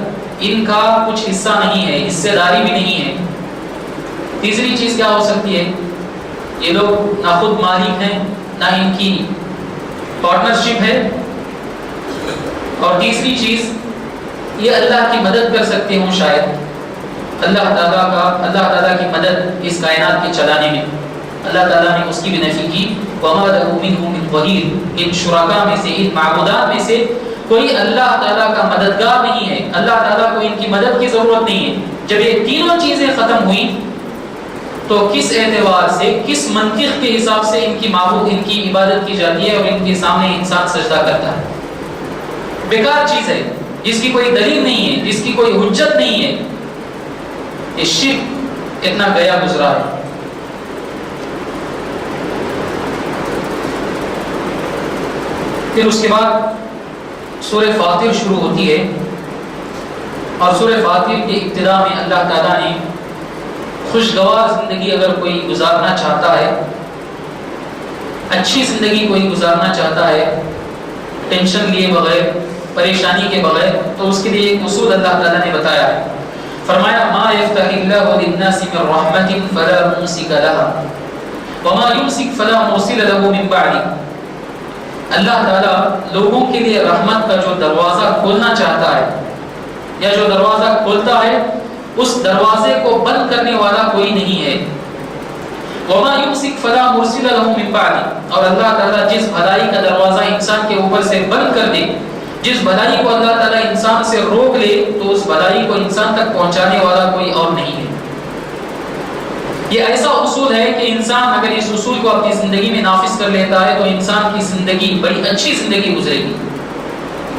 ان کا کچھ حصہ نہیں ہے، حصے داری بھی نہیں ہے۔ تیسری چیز کیا ہو سکتی ہے؟ یہ لوگ نہ خود مالک ہیں، نہ ان کی پارٹنرشپ ہے، اور تیسری چیز یہ اللہ کی مدد کر سکتے ہوں، شاید اللہ تعالیٰ کی مدد اس کائنات کے چلانے میں۔ اللہ تعالیٰ نے اس کی بھی نفی کی، وما له منه من ظہیر، ان شرکاء میں سے، ان معبودات میں سے کوئی اللہ تعالیٰ کا مددگار نہیں ہے، اللہ تعالیٰ کو ان کی مدد کی ضرورت نہیں ہے۔ جب یہ تینوں چیزیں ختم ہوئیں تو کس اعتبار سے، کس منطق کے حساب سے ان کی معبود، ان کی عبادت کی جاتی ہے اور ان کے سامنے انسان سجدہ کرتا ہے؟ بیکار چیز ہے، جس کی کوئی دلیل نہیں ہے، جس کی کوئی حجت نہیں ہے۔ یہ شرک اتنا گیا گزرا ہے۔ پھر اس کے بعد سورہ فاطر شروع ہوتی ہے، اور سورہ فاطر کے ابتدا میں اللہ تعالیٰ نے خوشگوار زندگی اگر کوئی گزارنا چاہتا ہے، اچھی زندگی کوئی گزارنا چاہتا ہے، ٹینشن لیے بغیر، پریشانی کے بغیر، تو اس کے لیے ایک اصول اللہ تعالیٰ نے بتایا ہے۔ فرمایا ما یفتح اللہ للناس من رحمت فلا ممسک لها وما یمسک فلا مرسل له من بعده۔ اللہ تعالیٰ لوگوں کے لیے رحمت کا جو دروازہ کھولنا چاہتا ہے، یا جو دروازہ کھولتا ہے، اس دروازے کو بند کرنے والا کوئی نہیں ہے۔ وما یمسک فلا مرسل له من بعده، اور اللہ تعالیٰ جس بھلائی کا دروازہ انسان کے اوپر سے بند کر دے، جس بھلائی کو اللہ تعالیٰ انسان سے روک لے، تو اس بھلائی کو انسان تک پہنچانے والا کوئی اور نہیں ہے۔ یہ ایسا اصول ہے کہ انسان اگر اس اصول کو اپنی زندگی میں نافذ کر لیتا ہے تو انسان کی زندگی بڑی اچھی زندگی گزرے گی۔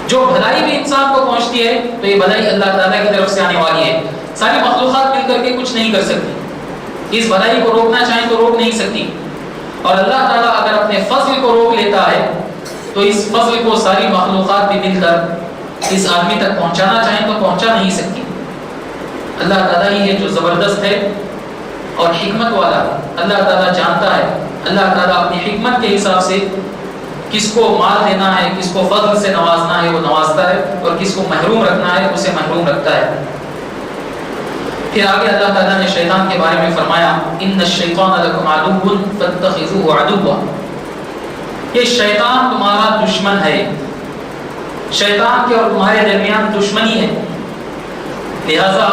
جو بھلائی بھی انسان کو پہنچتی ہے تو یہ بھلائی اللہ تعالیٰ کی طرف سے آنے والی ہے۔ ساری مخلوقات مل کر کے کچھ نہیں کر سکتی، اس بھلائی کو روکنا چاہیں تو روک نہیں سکتی، اور اللہ تعالیٰ اگر اپنے فضل کو روک لیتا ہے تو اس فضل کو ساری مخلوقات بھی مل کر اس آدمی تک پہنچانا چاہیں تو پہنچا نہیں سکتی۔ اللہ تعالیٰ ہی ہے جو زبردست ہے اور حکمت والا، اللہ تعالیٰ جانتا ہے، اللہ تعالیٰ اپنی حکمت کے حساب سے کس کو مال دینا ہے، کس کو فضل سے نوازنا ہے وہ نوازتا ہے، اور کس کو محروم رکھنا ہے اسے محروم رکھتا ہے۔ پھر آگے اللہ تعالیٰ نے شیطان کے بارے میں فرمایا ان الشیطان لکم عدو فاتخذوه عدوا، یہ شیطان تمہارا دشمن ہے، شیطان کے اور تمہارے درمیان دشمنی ہے، لہذا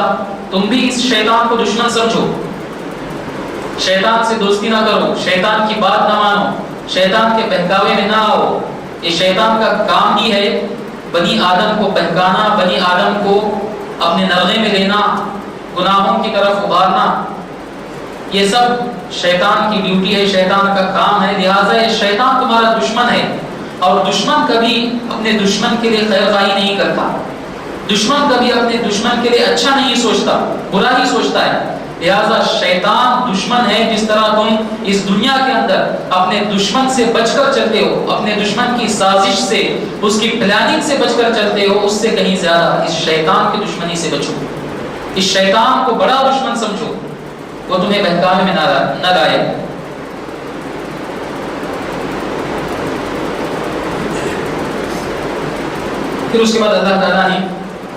تم بھی اس شیطان کو دشمن سمجھو، شیطان سے دوستی نہ کرو، شیطان کی بات نہ مانو، شیطان کے بہکاوے میں نہ آؤ۔ یہ شیطان کا کام ہی ہے بنی آدم کو بہکانا، بنی آدم کو اپنے نرغے میں لینا، گناہوں کی طرف ابھارنا، یہ سب شیطان کی ڈیوٹی ہے، شیطان کا کام ہے۔ لہٰذا یہ شیطان تمہارا دشمن ہے، اور دشمن کبھی اپنے دشمن کے لیے خیر خواہی نہیں کرتا، دشمن کبھی اپنے دشمن کے لیے اچھا نہیں سوچتا، برا ہی سوچتا ہے۔ لہٰذا شیطان دشمن ہے، جس طرح تم اس دنیا کے اندر اپنے دشمن سے بچ کر چلتے ہو، اپنے دشمن کی سازش سے، اس کی پلاننگ سے بچ کر چلتے ہو، اس سے کہیں زیادہ اس شیطان کی دشمنی سے بچو، اس شیطان کو بڑا دشمن سمجھو، وہ تمہیں بہکاوے میں نہ لائے۔ پھر اس کے بعد اللہ تعالیٰ نے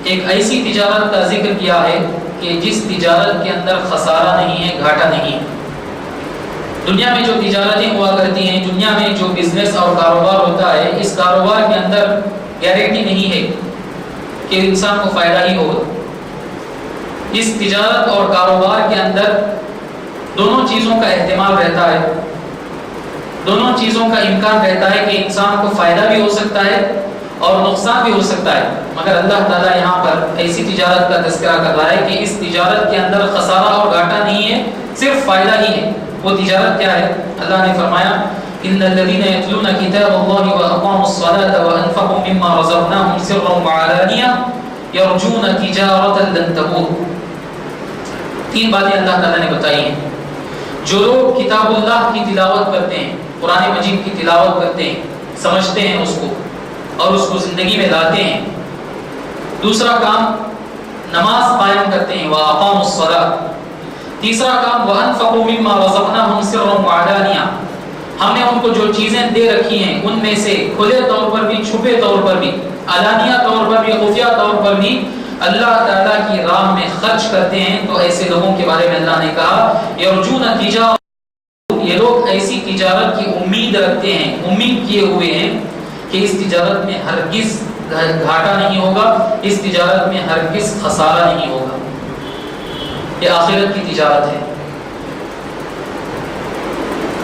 ایک ایسی تجارت کا ذکر کیا ہے کہ جس تجارت کے اندر خسارہ نہیں ہے، گھاٹا نہیں ہے۔ دنیا میں جو تجارتیں ہوا کرتی ہیں، دنیا میں جو بزنس اور کاروبار ہوتا ہے، اس کاروبار کے اندر گارنٹی نہیں ہے کہ انسان کو فائدہ ہی ہوگا۔ اس تجارت اور کاروبار کے اندر دونوں چیزوں کا احتمال رہتا ہے، دونوں چیزوں کا امکان رہتا ہے کہ انسان کو فائدہ بھی ہو سکتا ہے اور نقصان بھی ہو سکتا ہے، مگر اللہ تعالیٰ یہاں پر ایسی تجارت کا تذکرہ کر رہا ہے کہ اس تجارت کے اندر خسارہ اور گھاٹا نہیں ہے، صرف فائدہ ہی ہے۔ وہ تجارت کیا ہے؟ اللہ نے فرمایا ان الذين يتلون كتاب الله واقاموا الصلاه وانفقوا مما رزقناهم سرا وعلانيه يرجون تجاره لن تبور۔ تین باتیں اللہ تعالیٰ نے بتائی ہیں۔ جو لوگ کتاب اللہ کی تلاوت کرتے ہیں، قرآن مجید کی تلاوت کرتے ہیں، سمجھتے ہیں اس کو اور اس کو زندگی میں لاتے ہیں۔ دوسرا کام نماز قائم کرتے ہیں، واقاموا الصلاه۔ تیسرا کام وانفقوا مما رزقناهم سرا وعلانيه، ہم نے ان کو جو چیزیں دے رکھی ہیں ان میں سے کھلے طور پر بھی، چھپے طور پر بھی، علانیہ طور پر بھی، خفیہ طور پر بھی اللہ تعالیٰ کی راہ میں خرچ کرتے ہیں۔ تو ایسے لوگوں کے بارے میں اللہ نے کہا یرجون تجارت، یہ لوگ ایسی تجارت کی امید رکھتے ہیں، امید کیے ہوئے ہیں کہ اس تجارت میں ہرگز گھاٹا نہیں ہوگا، اس تجارت میں ہرگز خسارہ نہیں ہوگا۔ یہ آخرت کی تجارت ہے۔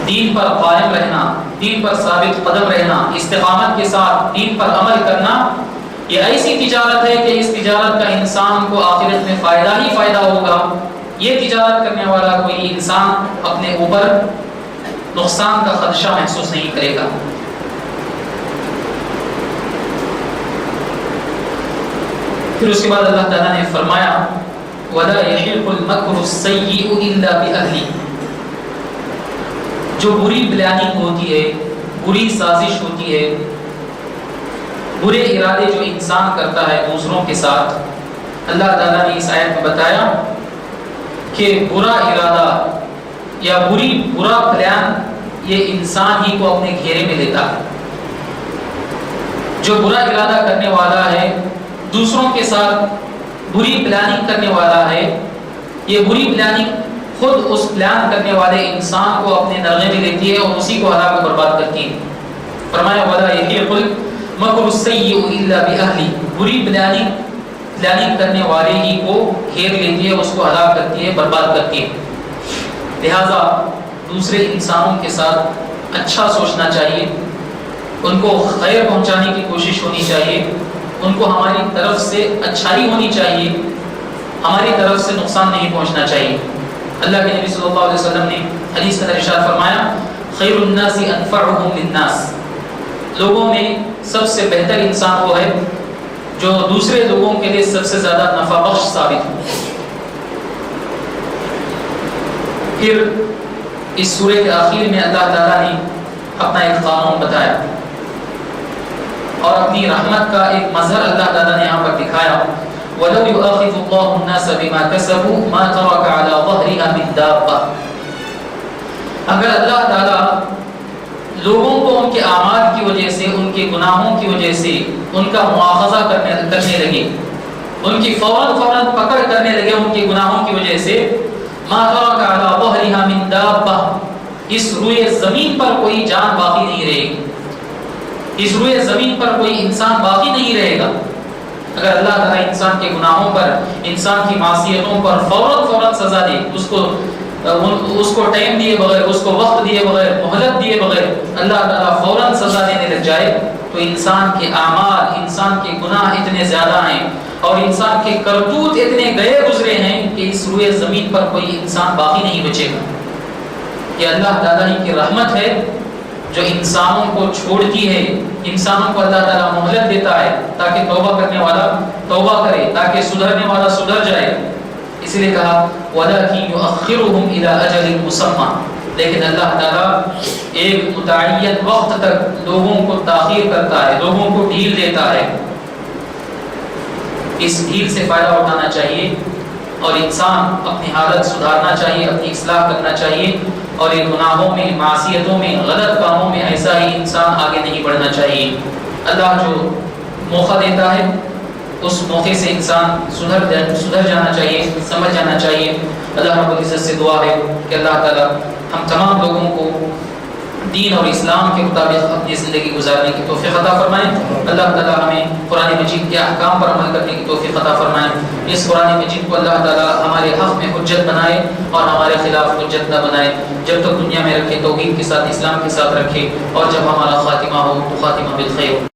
دین پر قائم رہنا، دین پر ثابت قدم رہنا، استقامت کے ساتھ دین پر عمل کرنا، یہ ایسی تجارت ہے کہ اس تجارت کا انسان کو آخرت میں فائدہ ہی فائدہ ہوگا۔ یہ تجارت کرنے والا کوئی انسان اپنے اوپر نقصان کا خدشہ محسوس نہیں کرے گا۔ پھر اس کے بعد اللہ تعالیٰ نے فرمایا وَلَا يَحِيقُ الْمَكْرُ السَّيِّئُ إِلَّا بِأَهْلِهِ، جو بری پلاننگ ہوتی ہے، بری سازش ہوتی ہے، برے ارادے جو انسان کرتا ہے دوسروں کے ساتھ، اللہ تعالیٰ نے اس آیت میں بتایا کہ برا ارادہ یا برا پلان یہ انسان ہی کو اپنے گھیرے میں لیتا ہے۔ جو برا ارادہ کرنے والا ہے، دوسروں کے ساتھ بری پلاننگ کرنے والا ہے، یہ بری پلاننگ خود اس پلان کرنے والے انسان کو اپنے نرغے میں لیتی ہے اور اسی کو ہلاک و برباد کرتی ہے۔ فرمایا وَلَا يَحِيقُ الْمَكْرُ السَّيِّئُ إِلَّا بِأَهْلِهِ، بری پلاننگ کرنے والے ہی کو گھیر لیتی ہے، اس کو ہلاک کرتی ہے، برباد کرتی ہے۔ لہذا دوسرے انسانوں کے ساتھ اچھا سوچنا چاہیے، ان کو خیر پہنچانے کی کوشش ہونی چاہیے، ان کو ہماری طرف سے اچھائی ہونی چاہیے، ہماری طرف سے نقصان نہیں پہنچنا چاہیے۔ اللہ کے نبی صلی اللہ علیہ وسلم نے حدیث کا ارشاد فرمایا خیر الناس انفعهم للناس، لوگوں میں سب سے بہتر انسان وہ ہے جو دوسرے لوگوں کے لیے سب سے زیادہ نفع بخش ثابت ہو۔ پھر اس سورہ کے آخر میں اللہ تعالیٰ نے اپنا ایک قانون بتایا اور اپنی رحمت کا ایک مظہر اللہ تعالیٰ نے یہاں پر دکھایا وَلَوْ يُؤَاخِذُ اللَّهُ النَّاسَ بِمَا كَسَبُوا مَا تَرَكَ عَلَى ظَهْرِهَا مِن دَابَّةٍ، اگر اللہ تعالیٰ لوگوں کو ان کے اعمال کی وجہ سے، ان کے گناہوں کی وجہ سے ان کا مواخذہ کرنے لگے، ان کی فوراً پکڑ کرنے لگے ان کے گناہوں کی وجہ سے، مَا تَرَكَ عَلَى ظَهْرِهَا مِن دَابَّةٍ، اس روئے زمین پر کوئی جان باقی نہیں رہے گی، اس روئے زمین پر کوئی انسان باقی نہیں رہے گا۔ اگر اللہ تعالیٰ انسان کے گناہوں پر، انسان کی معصیتوں پر فوراً سزا دے، اس کو ٹائم دیے بغیر، اس کو وقت دیے بغیر، مہلت دیے بغیر اللہ تعالیٰ فوراً سزا دینے لگ جائے، تو انسان کے اعمال، انسان کے گناہ اتنے زیادہ ہیں اور انسان کے کرتوت اتنے گئے گزرے ہیں کہ اس روئے زمین پر کوئی انسان باقی نہیں بچے گا۔ یہ اللہ تعالیٰ کی رحمت ہے جو انسانوں کو چھوڑتی ہے، انسانوں کو اللہ تعالیٰ مہلت دیتا ہے تاکہ توبہ کرنے والا توبہ کرے، تاکہ سدھرنے والا سدھر جائے۔ اس لیے کہا وَلَكِنْ يُؤَخِّرُهُمْ إِلَىٰ أَجَلٍ مُّسَمًّى، لیکن اللہ تعالیٰ ایک متعین وقت تک لوگوں کو تاخیر کرتا ہے، لوگوں کو ڈھیل دیتا ہے۔ اس ڈھیل سے فائدہ اٹھانا چاہیے اور انسان اپنی حالت سدھارنا چاہیے، اپنی اصلاح کرنا چاہیے، اور ان گناہوں میں، معصیتوں میں، غلط کاموں میں ایسا ہی انسان آگے نہیں بڑھنا چاہیے۔ اللہ جو موقع دیتا ہے اس موقع سے انسان سدھر جانا چاہیے، سمجھ جانا چاہیے۔ اللہ رب العزت سے دعا ہے کہ اللہ تعالیٰ ہم تمام لوگوں کو دین اور اسلام کے مطابق اپنی زندگی گزارنے کی توفیق عطا فرمائیں۔ اللہ تعالیٰ ہمیں قرآن مجید کے احکام پر عمل کرنے کی توفیق عطا فرمائیں۔ اس قرآن مجید کو اللہ تعالیٰ ہمارے حق میں حجت بنائے اور ہمارے خلاف حجت نہ بنائے۔ جب تک دنیا میں رکھے توحید کے ساتھ، اسلام کے ساتھ رکھے، اور جب ہمارا خاتمہ ہو تو خاتمہ بالخیر۔